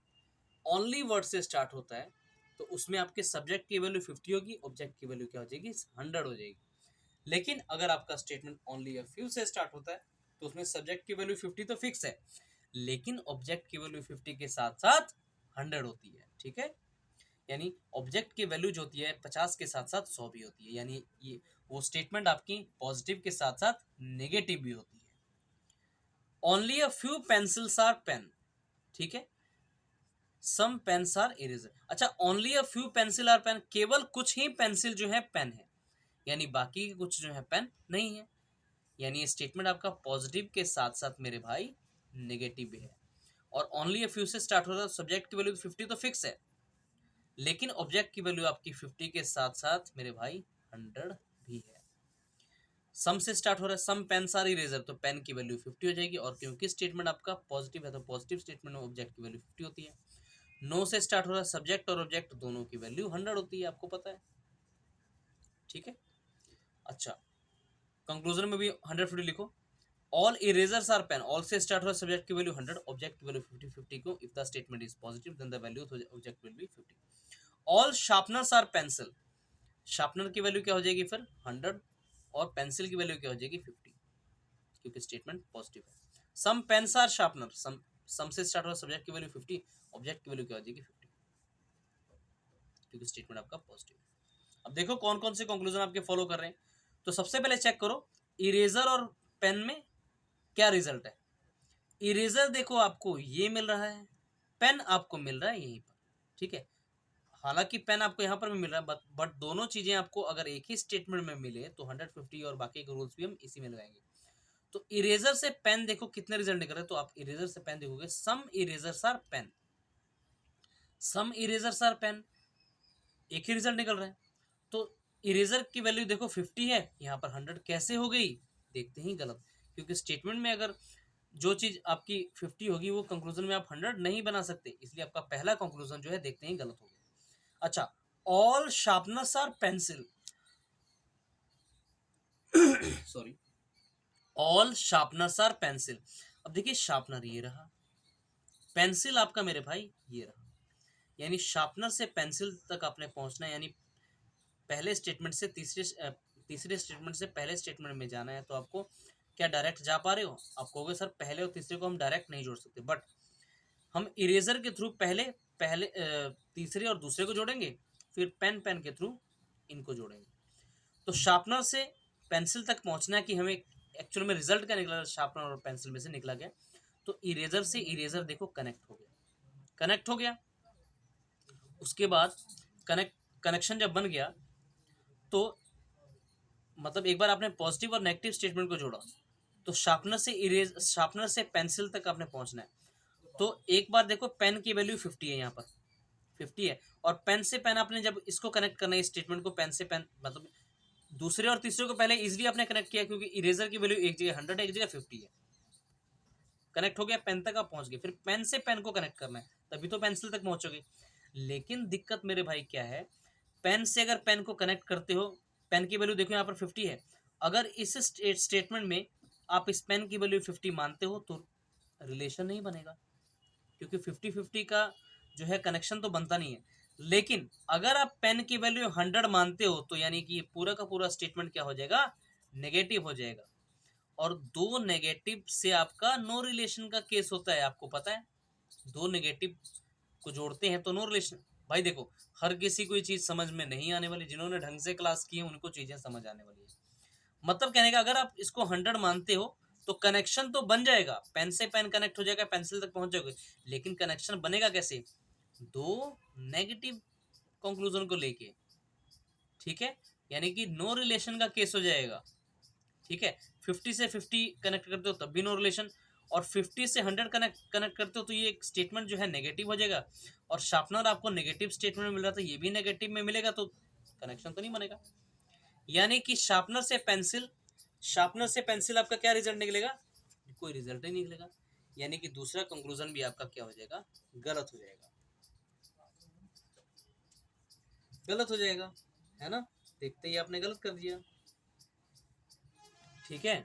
ओनली वर्ड से स्टार्ट होता है तो उसमें आपके सब्जेक्ट की वैल्यू 50 होगी, ऑब्जेक्ट की वैल्यू क्या हो जाएगी? 100 हो जाएगी। लेकिन अगर आपका स्टेटमेंट ओनली अ फ्यू से स्टार्ट होता है तो उसमें सब्जेक्ट की वैल्यू 50 तो फिक्स है, लेकिन ऑब्जेक्ट की वैल्यू 50 के साथ साथ 100 होती है। ठीक है, यानी ऑब्जेक्ट की वैल्यू जो होती है 50 के साथ साथ 100 भी होती है, यानी ये वो स्टेटमेंट आपकी पॉजिटिव के साथ साथ नेगेटिव भी होती है। Only a few pencils are pen, ठीक है, सम पेन्स आर इरेजर। अच्छा, only a few pencil are pen, केवल कुछ ही पेंसिल जो है पेन है, यानी बाकी कुछ जो है पेन नहीं है। यानी ये स्टेटमेंट आपका पॉजिटिव के साथ साथ मेरे भाई नेगेटिव भी है। और ओनली अ फ्यू से स्टार्ट होता है, सब्जेक्ट की वैल्यू 50 तो फिक्स है, लेकिन ऑब्जेक्ट की वैल्यू आपकी 50 के साथ साथ मेरे भाई 100 भी है। सम से स्टार्ट हो रहा है, सम पेन्स आर इरेजर, तो पेन की वैल्यू 50 हो जाएगी, और क्योंकि स्टेटमेंट आपका पॉजिटिव है तो पॉजिटिव स्टेटमेंट में ऑब्जेक्ट की वैल्यू 50 होती है। नो से स्टार्ट हो रहा है, सब्जेक्ट और ऑब्जेक्ट दोनों की वैल्यू 100 होती है, आपको पता है, ठीक है। अच्छा, कंक्लूजन में भी 150 लिखो। All erasers are pen, all से स्टार्ट हो रहा है, सब्जेक्ट की वैल्यू 100, ऑब्जेक्ट की वैल्यू 50 50 क्यों? If the statement is positive then the value of object will be 50। All sharpeners are pencil, sharpener की वैल्यू क्या हो जाएगी फिर 100 और पेंसिल की वैल्यू क्या हो जाएगी 50, क्योंकि स्टेटमेंट पॉजिटिव है। सम पेन्स आर शार्पनर, सम से स्टार्ट हो रहा है, सब्जेक्ट की वैल्यू 50, ऑब्जेक्ट की वैल्यू क्या हो जाएगी 50, क्योंकि स्टेटमेंट आपका पॉजिटिव है। अब देखो कौन कौन से कंक्लूजन आपके फॉलो कर रहे हैं। तो सबसे पहले चेक करो इरेजर और पेन में क्या रिजल्ट है। इरेजर देखो आपको ये मिल रहा है, पेन आपको मिल रहा है यहीं पर, ठीक है। हालांकि पेन आपको यहाँ पर भी मिल रहा है, बट दोनों चीजें आपको अगर एक ही स्टेटमेंट में मिले तो 150 और बाकी के रूल्स भी हम इसी में लगाएंगे। तो इरेजर से पेन देखो कितने रिजल्ट निकल रहे हैं, तो आप इरेजर से पेन देखोगे some erasers are pen, some erasers are pen, एक ही रिजल्ट निकल रहा है। तो इरेजर की वैल्यू देखो 50 है, यहाँ पर 100 कैसे हो गई, देखते ही गलत, क्योंकि स्टेटमेंट में अगर जो चीज आपकी 50 होगी वो कंक्लूजन में आप 100 नहीं बना सकते, इसलिए आपका पहला कंक्लूजन जो है देखते ही गलत हो गया। अच्छा, all sharpeners are pencil, sorry, all sharpeners are pencil. अब देखिए शार्पनर ये रहा, पेंसिल आपका मेरे भाई ये रहा, यानी शार्पनर से पेंसिल तक आपने पहुंचना है, यानी पहले स्टेटमेंट से तीसरे स्टेटमेंट से पहले स्टेटमेंट में जाना है। तो आपको क्या डायरेक्ट जा पा रहे हो? आप कहोगे सर पहले और तीसरे को हम डायरेक्ट नहीं जोड़ सकते, बट हम इरेजर के थ्रू पहले पहले तीसरे और दूसरे को जोड़ेंगे, फिर पेन पेन के थ्रू इनको जोड़ेंगे। तो शार्पनर से पेंसिल तक पहुंचना है कि हमें एक्चुअल में रिजल्ट क्या निकला, शार्पनर और पेंसिल में से निकला गया। तो इरेजर से इरेजर देखो कनेक्ट हो गया, कनेक्ट हो गया। उसके बाद कनेक्शन जब बन गया तो मतलब एक बार आपने पॉजिटिव और नेगेटिव स्टेटमेंट को जोड़ा, तो शार्पनर से पेंसिल तक आपने पहुंचना है। तो एक बार देखो पेन की वैल्यू 50 है, यहाँ पर 50 है, और पेन से पेन आपने जब इसको कनेक्ट करना है स्टेटमेंट को, पेन से पेन मतलब दूसरे और तीसरे को पहले इजीली आपने कनेक्ट किया, क्योंकि इरेजर की वैल्यू एक जगह 100 है, एक जगह 50 है, कनेक्ट हो गया, पेन तक आप पहुंच गए। फिर पेन से पेन को कनेक्ट करना है, तभी तो पेंसिल तक पहुंचोगे। लेकिन दिक्कत मेरे भाई क्या है, पेन से अगर पेन को कनेक्ट करते हो, पेन की वैल्यू देखो यहाँ पर 50 है, अगर इस स्टेटमेंट में आप इस पेन की वैल्यू 50 मानते हो तो रिलेशन नहीं बनेगा, क्योंकि 50-50 का जो है कनेक्शन तो बनता नहीं है। लेकिन अगर आप पेन की वैल्यू 100 मानते हो तो यानी कि पूरा का पूरा स्टेटमेंट क्या हो जाएगा, नेगेटिव हो जाएगा। और दो नेगेटिव से आपका नो रिलेशन का केस होता है, आपको पता है, दो नेगेटिव को जोड़ते हैं तो नो रिलेशन। भाई देखो हर किसी को ये चीज समझ में नहीं आने वाली, जिन्होंने ढंग से क्लास की है उनको चीजें समझ आने वाली है। मतलब कहने का अगर आप इसको 100 मानते हो तो कनेक्शन तो बन जाएगा, पेन से पेन कनेक्ट हो जाएगा, पेंसिल तक पहुंच जाओगे, लेकिन कनेक्शन बनेगा कैसे, दो नेगेटिव कंक्लूजन को लेके, ठीक है, यानी कि नो रिलेशन का केस हो जाएगा, ठीक है। 50 से 50 कनेक्ट करते हो तब भी नो रिलेशन, और 50 से 100 कनेक्ट करते हो तो ये स्टेटमेंट जो है नेगेटिव हो जाएगा, और शार्पनर आपको नेगेटिव स्टेटमेंट में मिल रहा था, ये भी नेगेटिव में मिलेगा, तो कनेक्शन तो नहीं बनेगा। यानी कि शार्पनर से पेंसिल आपका क्या रिजल्ट निकलेगा, कोई रिजल्ट ही नहीं निकलेगा, यानी कि दूसरा कंक्लूजन भी आपका क्या हो जाएगा, गलत हो जाएगा, गलत हो जाएगा, है ना। देखते ही आपने गलत कर दिया, ठीक है,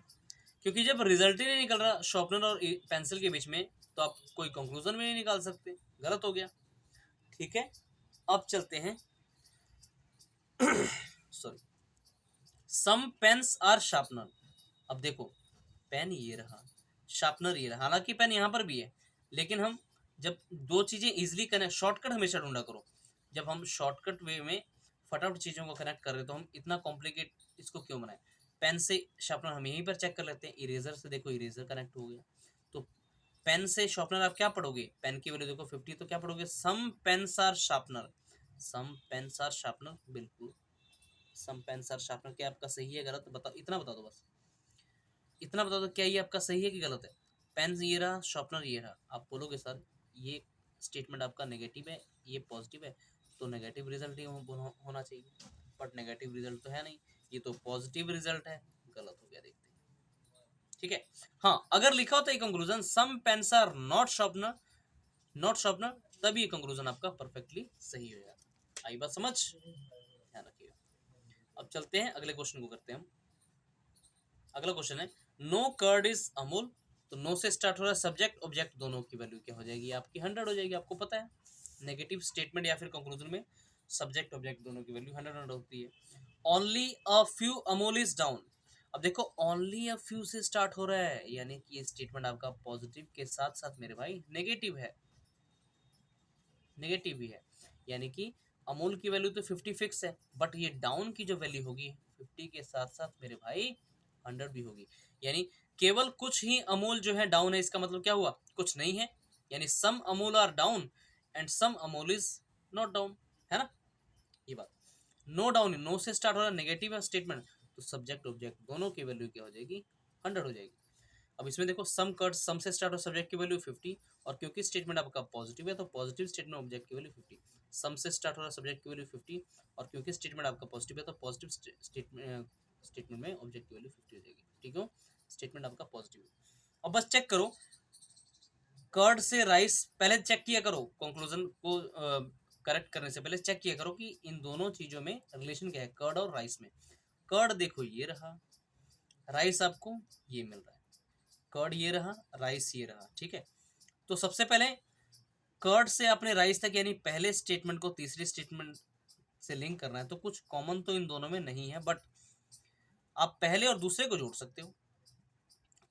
क्योंकि जब रिजल्ट ही नहीं निकल रहा शार्पनर और पेंसिल के बीच में, तो आप कोई कंक्लूजन भी नहीं निकाल सकते, गलत हो गया, ठीक है। अब चलते हैं sorry, some pens are sharpener. अब देखो पेन ये रहा, शार्पनर ये रहा, हालांकि पेन यहाँ पर भी है, लेकिन हम जब दो चीजें इजिली कनेक्ट, शॉर्टकट हमेशा ढूंढा करो, जब हम शॉर्टकट वे में फटाफट चीजों को कनेक्ट कर रहे तो हम इतना कॉम्प्लिकेट इसको क्यों बनाए। पेन से शार्पनर हम यहीं पर चेक कर लेते हैं, इरेजर से देखो इरेजर कनेक्ट हो गया, तो पेन से शार्पनर आप क्या पढ़ोगे, पेन की वैल्यू देखो 50, तो क्या पढ़ोगे, some pens are sharpener, some pens are sharpener, बिल्कुल सम पेन्स आर शार्पनर। क्या आपका सही है गलत, बताओ, इतना बता दो बस, इतना बता दो, क्या ये आपका सही है कि गलत है। पेन ये रहा, शार्पनर ये रहा, आप बोलोगे सर ये स्टेटमेंट आपका नेगेटिव है, ये पॉजिटिव है, तो नेगेटिव रिजल्ट ही होना चाहिए, बट नेगेटिव रिजल्ट तो है नहीं, ये तो पॉजिटिव रिजल्ट है, गलत हो गया, देखते हैं, ठीक है। हाँ, अगर लिखा होता है conclusion some pens are not sharpener, not sharpener, तभी ये कंक्लूजन आपका परफेक्टली सही हो जाता। आई बात समझ, ध्यान रखिएगा। अब चलते हैं अगले क्वेश्चन को करते हैं हम। अगला क्वेश्चन है नो कर्ड इज अमूल, तो नो से स्टार्ट हो रहा है, सब्जेक्ट ऑब्जेक्ट दोनों की वैल्यू क्या हो जाएगी आपकी 100 हो जाएगी। आपको पता है नेगेटिव स्टेटमेंट या फिर कंक्लूजन में सब्जेक्ट ऑब्जेक्ट दोनों की वैल्यू 100 होती है। Only a few Amul is down, अब देखो ओनली अ फ्यू से स्टार्ट हो रहा है, यानी कि ये स्टेटमेंट आपका पॉजिटिव के साथ साथ मेरे भाई नेगेटिव है, नेगेटिव भी है, यानी कि अमूल की वैल्यू तो 50 फिक्स है, बट ये डाउन की जो वैल्यू होगी 50 के साथ साथ मेरे भाई 100 भी होगी, यानी केवल कुछ ही अमूल जो है डाउन है। इसका मतलब क्या हुआ, कुछ नहीं है, यानी some Amul are down and some Amul is not down, है ना ये बात। नो डाउन, नो से स्टार्ट हो रहा है, नेगेटिव है स्टेटमेंट, तो सब्जेक्ट ऑब्जेक्ट दोनों की वैल्यू क्या हो जाएगी 100 हो जाएगी। अब इसमें देखो सम कर्ड, सम से स्टार्ट हो सब्जेक्ट की वैल्यू 50, और क्योंकि स्टेटमेंट आपका पॉजिटिव है तो पॉजिटिव स्टेटमेंट ऑब्जेक्ट की वैल्यू 50, सम से स्टार्ट हो रहा सब्जेक्ट की वैल्यू 50, और क्योंकि स्टेटमेंट आपका पॉजिटिव है तो पॉजिटिव स्टेटमेंट में ऑब्जेक्ट की वैल्यू 50 हो जाएगी। ठीक है, स्टेटमेंट आपका पॉजिटिव है। अब बस चेक करो कर्ड से राइस, पहले चेक किया करो कंक्लूजन को करेक्ट करने से पहले चेक किया करो कि इन दोनों चीजों में रिलेशन क्या है, कर्ड और राइस में। कर्ड देखो ये रहा, राइस आपको ये मिल रहा है, कर्ड ये रहा, राइस ये रहा। ठीक है, तो सबसे पहले कर्ड से अपने राइस तक यानी पहले स्टेटमेंट को तीसरे स्टेटमेंट से लिंक करना है, तो कुछ कॉमन तो इन दोनों में नहीं है, बट आप पहले और दूसरे को जोड़ सकते हो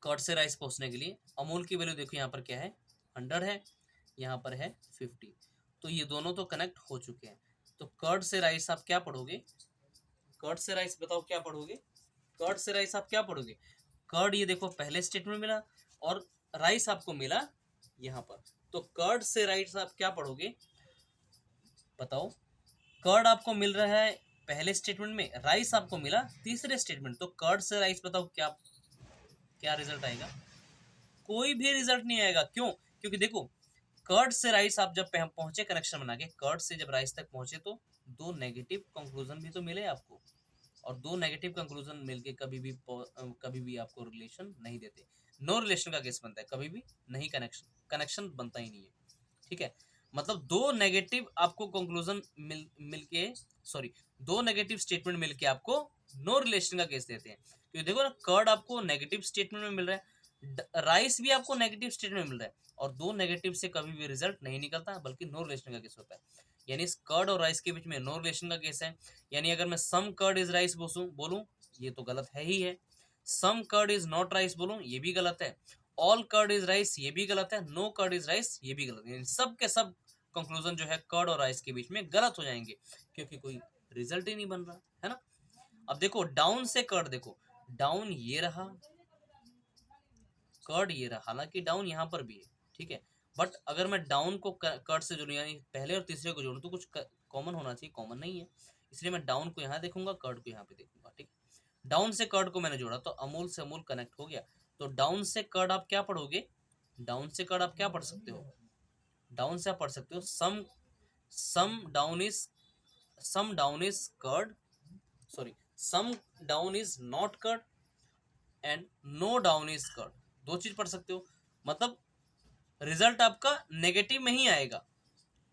कर्ड से राइस पहुंचने के लिए। अमूल की वैल्यू देखो यहाँ पर क्या है 100 है, यहाँ पर है 50, तो ये दोनों तो कनेक्ट हो चुके हैं। तो कर्ड से राइस आप क्या पढ़ोगे, कर्ड से राइस बताओ क्या पढ़ोगे, कर्ड से राइस आप क्या पढ़ोगे, कर्ड ये देखो पहले स्टेटमेंट मिला और राइस आपको मिला यहाँ पर, तो कर्ड से राइस आप क्या पढ़ोगे बताओ। कर्ड आपको मिल रहा है पहले स्टेटमेंट में, राइस आपको मिला तीसरे स्टेटमेंट, तो कर्ड से राइस बताओ क्या क्या रिजल्ट आएगा, कोई भी रिजल्ट नहीं आएगा। क्यों, क्योंकि देखो कर्ड से राइस आप जब पहुंचे कनेक्शन बना के, कर्ड से जब राइस तक पहुंचे तो दो नेगेटिव कंक्लूजन भी तो मिले आपको, और दो नेगेटिव कंक्लूजन मिलके कभी भी आपको रिलेशन नहीं देते। नो रिलेशन का केस बनता है, कभी भी नहीं कनेक्शन बनता ही नहीं है। ठीक है, मतलब दो नेगेटिव आपको कंक्लूजन मिलके सॉरी दो नेगेटिव स्टेटमेंट मिलके आपको नो रिलेशन का केस देते हैं। क्योंकि देखो ना कर्ड आपको नेगेटिव स्टेटमेंट में मिल रहा है, राइस भी आपको नेगेटिव स्टेटमेंट में मिल रहा है, और दो नेगेटिव से कभी भी रिजल्ट नहीं निकलता बल्कि नो रिलेशन का केस होता है। यानी इस कर्ड और राइस के बीच में नो रिलेशन का केस है। यानी अगर मैं सम कर्ड इज राइस बोलूं ये तो गलत है ही है, सम कर्ड इज नॉट राइस बोलूं ये भी गलत है, ऑल कर्ड इज राइस ये भी गलत है, नो कर्ड इज राइस ये भी गलत है। सब के सब कंक्लूजन जो है कर्ड और राइस के बीच में गलत हो जाएंगे, क्योंकि कोई रिजल्ट ही नहीं बन रहा है ना। अब देखो डाउन से कर्ड, देखो डाउन ये रहा, कर्ड ये रहा, हालांकि डाउन यहाँ पर भी है। ठीक है, बट अगर मैं डाउन को कर्ड से जोड़ूं यानी पहले और तीसरे को जोड़ूं तो कुछ कॉमन होना चाहिए, कॉमन नहीं है, इसलिए मैं डाउन को यहाँ देखूंगा कर्ड को यहाँ पे देखूंगा। ठीक, डाउन से कर्ड को मैंने जोड़ा तो अमूल से अमूल कनेक्ट हो गया, तो डाउन से कर्ड आप क्या पढ़ोगे, डाउन से कर्ड आप क्या पढ़ सकते हो, डाउन से आप पढ़ सकते हो some some down is some down is curd sorry some down is not curd and no down is curd, दो चीज पढ़ सकते हो। मतलब रिजल्ट आपका नेगेटिव में ही आएगा,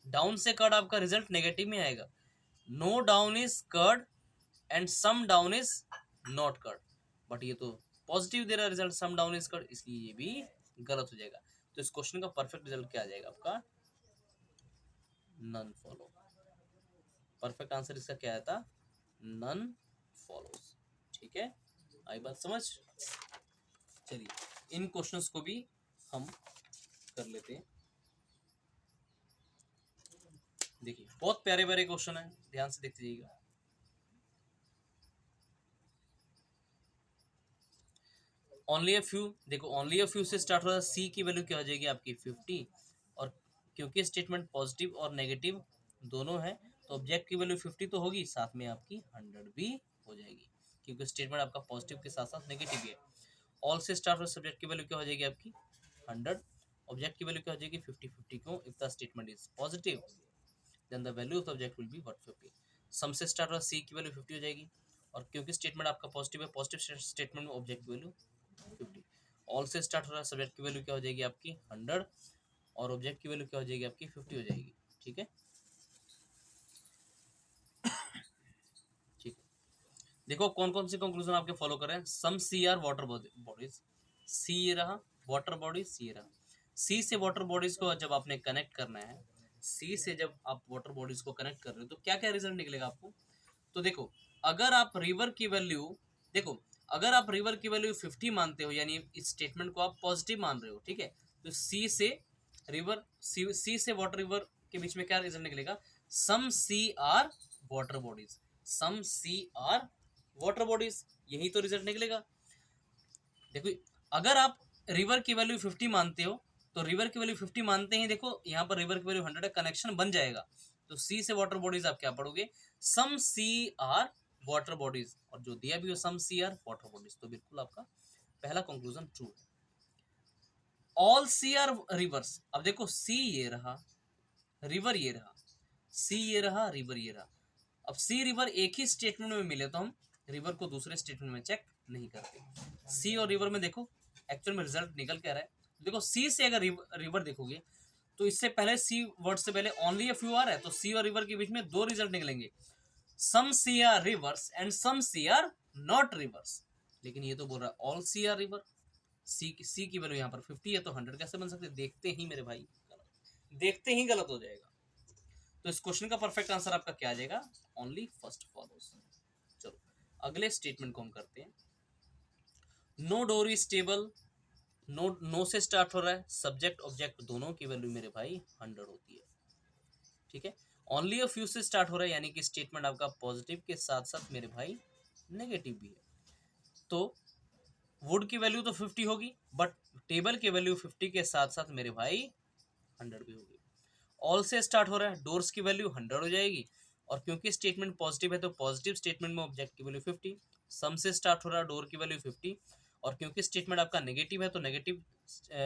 डाउन से कर्ड आपका रिजल्ट नेगेटिव में आएगा, no down is curd and some down is not curd, but ये तो पॉजिटिव दे रहा है result some down is curd, इसलिए ये भी गलत हो जाएगा। तो इस क्वेश्चन का परफेक्ट रिजल्ट क्या आ जाएगा आपका नन फॉलो, परफेक्ट आंसर इसका क्या आया था नन फॉलोज। ठीक है, आई बात समझ। चलिए इन क्वेश्चंस को भी हम कर लेते हैं। देखिए बहुत प्यारे प्यारे क्वेश्चन है, ध्यान से देखते जाइएगा। ओनली अ फ्यू, देखो ओनली अ फ्यू से स्टार्ट हो रहा है, सी की वैल्यू क्या हो जाएगी आपकी 50, और क्योंकि स्टेटमेंट पॉजिटिव और नेगेटिव दोनों है तो ऑब्जेक्ट की वैल्यू 50 तो होगी, साथ में आपकी 100 भी हो जाएगी, क्योंकि स्टेटमेंट आपका पॉजिटिव के साथ साथ नेगेटिव भी है। ऑल से स्टार्ट हो रहा सब्जेक्ट की वैल्यू क्या हो जाएगी आपकी 100, ऑब्जेक्ट की वैल्यू क्या हो जाएगी 50 क्यों, if the statement is positive then the value of the object will be what 50। Some से स्टार्ट हो रहा सी की वैल्यू 50 हो जाएगी, और क्योंकि स्टेटमेंट आपका पॉजिटिव है, पॉजिटिव स्टेटमेंट में ऑब्जेक्ट की वैल्यू 50। ऑल से स्टार्ट हो रहा है सब्जेक्ट की वैल्यू क्या हो जाएगी आपकी 100, और ऑब्जेक्ट की वैल्यू क्या हो जाएगी आपकी 50 हो जाएगी। ठीक है, ठीक है। देखो कौन कौन से कंक्लूजन आपके फॉलो कर रहे हैं। सम सी आर वाटर बॉडीज, सी ये रहा वाटर बॉडीज, सी ये रहा। सी से वाटर बॉडीज को जब आपने कनेक्ट करना है, सी से जब आप वाटर बॉडीज को कनेक्ट कर रहे हो तो क्या क्या रिजल्ट निकलेगा आपको। तो देखो अगर आप रिवर की वैल्यू, देखो अगर आप रिवर की वैल्यू 50 मानते हो, यानी इस स्टेटमेंट को आप पॉजिटिव मान रहे हो, ठीक है, तो सी से रिवर, सी से वाटर रिवर के बीच में क्या रिजल्ट निकलेगा, सम sea are water bodies, some sea are water bodies, यही तो रिजल्ट निकलेगा। देखो अगर आप रिवर की वैल्यू 50 मानते हो तो रिवर की वैल्यू 50 मानते ही देखो यहाँ पर रिवर की वैल्यू 100 है, कनेक्शन बन जाएगा। तो सी से वाटर बॉडीज आप क्या पढ़ोगे, सम सी आर वाटर बॉडीज, और जो दिया भी हो सम सी आर वाटर बॉडीज, तो बिल्कुल आपका पहला कंक्लूजन ट्रू है। ऑल सी आर रिवर्स, अब देखो सी ये रहा, रिवर ये रहा, सी ये रहा, रिवर ये रहा। अब सी रिवर एक ही स्टेटमेंट में मिले तो हम रिवर को दूसरे स्टेटमेंट में चेक नहीं करते। सी और रिवर में देखो एक्चुअल में रिजल्ट निकल क्या रहा है। देखो सी से अगर रिवर देखोगे तो इससे पहले सी वर्ड से पहले ओनली अ फ्यू आर है, तो सी और रिवर के बीच में दो रिजल्ट निकलेंगे, some sea are rivers and some sea are not rivers. लेकिन ये तो बोल रहा है all sea are river, sea की वैल्यू यहाँ पर 50 है, तो 100 कैसे बन सकते, देखते ही मेरे भाई देखते ही गलत हो जाएगा। तो इस क्वेश्चन का परफेक्ट आंसर आपका क्या आ जाएगा, ओनली फर्स्ट फॉलोज। चलो अगले स्टेटमेंट को हम करते हैं। No door is stable, no से स्टार्ट हो रहा है, सब्जेक्ट ऑब्जेक्ट दोनों की वैल्यू मेरे भाई 100 होती है। ठीक है, ओनली अ फ्यू से स्टार्ट हो रहा है, यानी कि स्टेटमेंट आपका पॉजिटिव के साथ साथ मेरे भाई नेगेटिव भी है। तो वुड की वैल्यू तो 50 होगी, बट टेबल की वैल्यू 50 के साथ साथ मेरे भाई 100 भी होगी। ऑल से स्टार्ट हो रहा है, डोर्स की वैल्यू 100 हो जाएगी, और क्योंकि स्टेटमेंट पॉजिटिव है तो पॉजिटिव स्टेटमेंट में ऑब्जेक्ट की वैल्यू 50। सम से स्टार्ट हो रहा है, डोर की वैल्यू 50, और क्योंकि स्टेटमेंट आपका नेगेटिव है तो नेगेटिव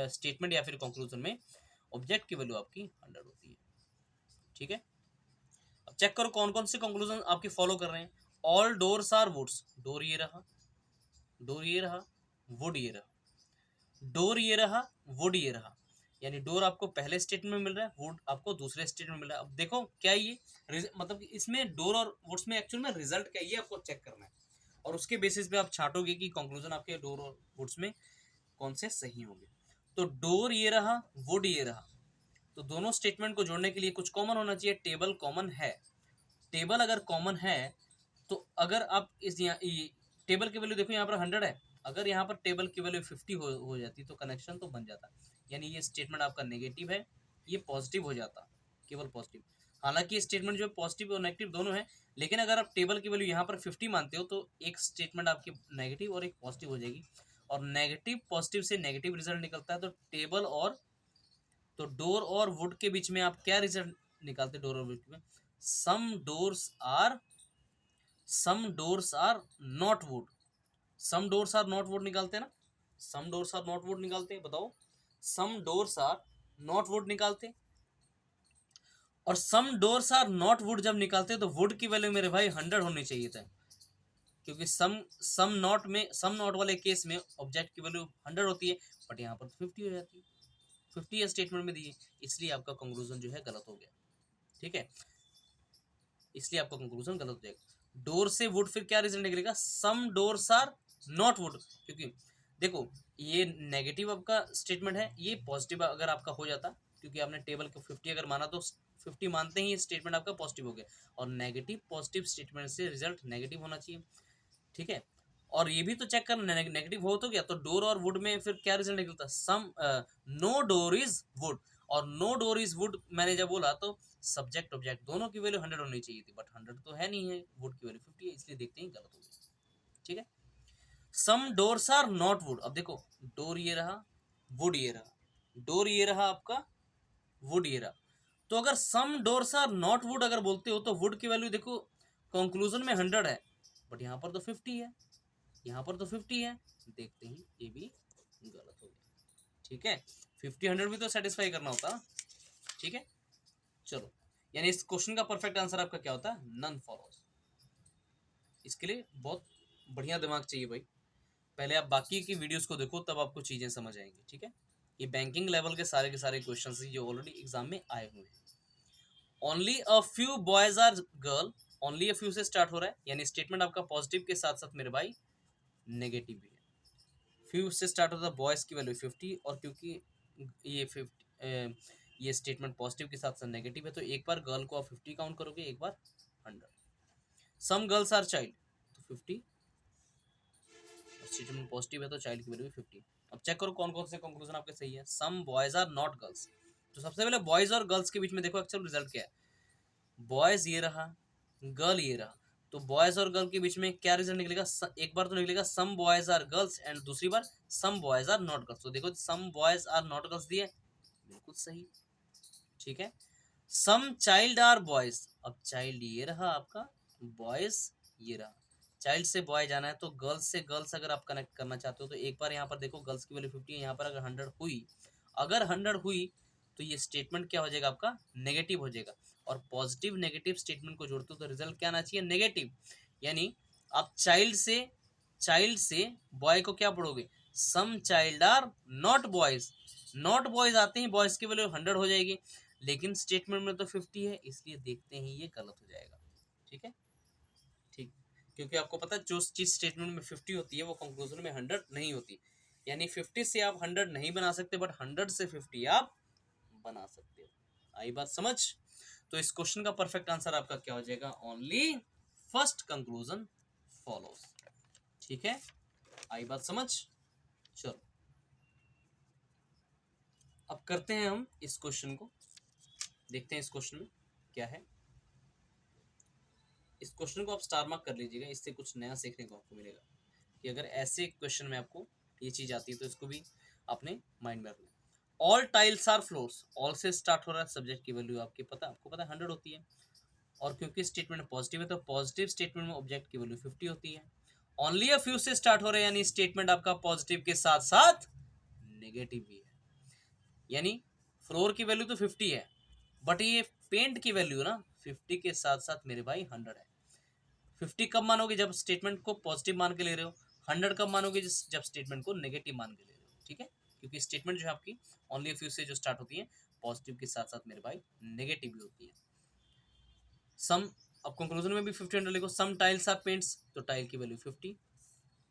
स्टेटमेंट या फिर कंक्लूजन में ऑब्जेक्ट की वैल्यू आपकी 100 होती है। ठीक है, अब चेक करो कौन कौन से कंक्लूजन आपके फॉलो कर रहे हैं। All doors are woods, door ये रहा, डोर ये रहा, वुड ये रहा, डोर ये रहा, वुड ये रहा, यानी डोर आपको पहले स्टेटमेंट में मिल रहा है, वुड आपको दूसरे स्टेटमेंट में मिल रहा है। अब देखो क्या ये मतलब इसमें डोर और वुड्स में एक्चुअल में रिजल्ट क्या, ये आपको चेक करना है, और उसके बेसिस पे आप छाटोगे कि कंक्लूजन आपके डोर और वुड्स में कौन से सही होंगे। तो डोर ये रहा, वुड ये रहा, तो दोनों स्टेटमेंट को जोड़ने के लिए कुछ कॉमन होना चाहिए, टेबल कॉमन है। टेबल अगर कॉमन है तो अगर आप इस टेबल की वैल्यू देखो यहाँ पर 100 है, अगर यहाँ पर टेबल की वैल्यू 50 हो जाती तो कनेक्शन तो बन जाता, यानी ये स्टेटमेंट आपका नेगेटिव है, ये पॉजिटिव हो जाता, केवल पॉजिटिव। हालांकि ये स्टेटमेंट जो है पॉजिटिव और नेगेटिव दोनों है, लेकिन अगर आप टेबल की वैल्यू यहाँ पर 50 मानते हो तो एक स्टेटमेंट आपकी नेगेटिव और एक पॉजिटिव हो जाएगी, और नेगेटिव पॉजिटिव से नेगेटिव रिजल्ट निकलता है, तो टेबल और तो डोर और वुड के बीच में आप क्या रिजल्ट निकालते, डोर और वुड में some doors are, some doors are not wood, some doors are not wood निकालते हैं ना, some doors are not wood निकालते हैं, बताओ some doors are not wood निकालते, और some doors are not wood जब निकालते तो वुड की वैल्यू मेरे भाई 100 होनी चाहिए था, क्योंकि सम नॉट में, सम नॉट वाले केस में ऑब्जेक्ट की वैल्यू 100 होती है, बट यहाँ पर 50 हो जाती है, 50 स्टेटमेंट में दी है, इसलिए आपका कंक्लूजन जो है गलत हो गया। ठीक है, इसलिए आपका कंक्लूजन गलत हो जाएगा। डोर से वुड फिर क्या रिजल्ट निकलेगा, सम डोर्स आर नॉट वुड, क्योंकि देखो ये नेगेटिव आपका स्टेटमेंट है, ये पॉजिटिव अगर आपका हो जाता, क्योंकि आपने टेबल को 50 अगर माना तो 50 मानते ही स्टेटमेंट आपका पॉजिटिव हो गया, और नेगेटिव पॉजिटिव स्टेटमेंट से रिजल्ट नेगेटिव होना चाहिए। ठीक है, और ये भी तो चेक करना, नेगेटिव हो तो गया, तो डोर और वुड में फिर क्या रिजल्ट निकलता, सम नो डोर इज वुड, और नो डोर इज वुड मैंने जब बोला तो सब्जेक्ट ऑब्जेक्ट दोनों की वैल्यू 100 होनी चाहिए थी, बट 100 तो है नहीं है, वुड की वैल्यू 50 है, इसलिए देखते ही गलत हो गया। ठीक है, सम डोर्स आर नॉट वुड, अब देखो डोर ये रहा, वुड ये रहा, डोर ये रहा आपका, वुड ये रहा, तो अगर सम डोर्स आर नॉट वुड अगर बोलते हो तो वुड की वैल्यू देखो कंक्लूजन में 100 है, बट यहाँ पर तो 50 है, यहाँ पर तो 50 है, देखते ही ये भी गलत हो गया। ठीक है, 50 100 भी तो सेटिस्फाई करना होता। ठीक है, चलो यानी इस क्वेश्चन का परफेक्ट आंसर आपका क्या होता है, नन फॉलोज। इसके लिए बहुत बढ़िया दिमाग चाहिए भाई, पहले आप बाकी की वीडियोस को देखो तब आपको चीजें समझ आएंगी। ठीक है, ये बैंकिंग लेवल के सारे क्वेश्चन जो ऑलरेडी एग्जाम में आए हुए हैं। Only a few boys are girl, only a few से स्टार्ट हो रहा है, यानी स्टेटमेंट आपका पॉजिटिव के साथ साथ मेरे भाई नेगेटिव भी है। फ्यू से स्टार्ट होता है, बॉयज की वैल्यू 50, और क्योंकि ये 50 ये स्टेटमेंट पॉजिटिव के साथ साथ नेगेटिव है, तो एक बार गर्ल को आप 50 काउंट करोगे, एक बार 100। सम गर्ल्स आर चाइल्ड, तो 50, स्टेटमेंट पॉजिटिव है तो चाइल्ड की वैल्यू भी 50। अब चेक करो कौन कौन से कंक्लूजन आपके सही है। Some boys are not girls, तो सबसे पहले बॉयज और गर्ल्स के बीच में देखो एक्चुअल रिजल्ट क्या है। बॉयज ये रहा, गर्ल ये रहा, तो बॉयज और गर्ल के बीच में क्या रिजल्ट निकलेगा, एक बार तो निकलेगा some boys are girls, and दूसरी बार some boys are not girls. तो देखो some boys are not girls दिए, बिल्कुल सही, ठीक है। सम चाइल्ड आर बॉयज, अब चाइल्ड ये रहा आपका, बॉयज ये रहा, चाइल्ड से बॉय जाना है, तो गर्ल्स से गर्ल्स अगर आप कनेक्ट करना चाहते हो तो एक बार यहाँ पर देखो गर्ल्स की वैल्यू 50 है, यहाँ पर अगर 100 हुई, अगर 100 हुई तो ये स्टेटमेंट क्या हो जाएगा आपका, नेगेटिव हो जाएगा। और पॉजिटिव नेगेटिव स्टेटमेंट को जोड़ते हो तो रिजल्ट क्या आना चाहिए, नेगेटिव। यानी आप चाइल्ड से बॉय को क्या पढ़ोगे, some child are not boys, not boys आते ही बॉयज की वैल्यू 100 हो जाएगी, लेकिन स्टेटमेंट में तो 50 है, इसलिए देखते ही ये गलत हो जाएगा, ठीक है। ठीक, क्योंकि आपको पता है जो चीज स्टेटमेंट में 50 होती है वो कंक्लूजन में 100 नहीं होती, यानी 50 से आप 100 नहीं बना सकते, बट 100 से 50 आप बना सकते हो। आई बात समझ। तो इस क्वेश्चन का परफेक्ट आंसर आपका क्या हो जाएगा, ओनली फर्स्ट कंक्लूजन फॉलोज, ठीक है। आई बात समझ। चलो अब करते हैं हम इस क्वेश्चन को, देखते हैं इस क्वेश्चन में क्या है। इस क्वेश्चन को आप स्टार मार्क कर लीजिएगा, इससे कुछ नया सीखने को आपको मिलेगा कि अगर ऐसे क्वेश्चन में आपको ये चीज आती है तो इसको भी अपने माइंड में रखना। All tiles are floors, all से स्टार्ट हो रहा है, सब्जेक्ट की वैल्यू आपको पता है 100 होती है, और क्योंकि स्टेटमेंट पॉजिटिव है तो पॉजिटिव स्टेटमेंट में ऑब्जेक्ट की वैल्यू 50 होती है। ओनली अ फ्यू से स्टार्ट हो रहा है, यानी स्टेटमेंट आपका पॉजिटिव के साथ साथ नेगेटिव भी है, यानी फ्लोर की वैल्यू तो 50 है, बट ये पेंट की वैल्यू ना 50 के साथ साथ मेरे भाई 100 है। 50 कब मानोगे, जब स्टेटमेंट को पॉजिटिव मान के ले रहे हो, 100 कब मानोगे, जब स्टेटमेंट को नेगेटिव मान के ले रहे हो, ठीक है। क्योंकि स्टेटमेंट जो है आपकी ओनली फ्यू से जो स्टार्ट होती है पॉजिटिव के साथ साथ मेरे भाई नेगेटिव भी होती है। सम, अब कंक्लूजन में भी 50 100 लिखो। सम टाइल्स आर पेंट्स, तो टाइल की वैल्यू 50,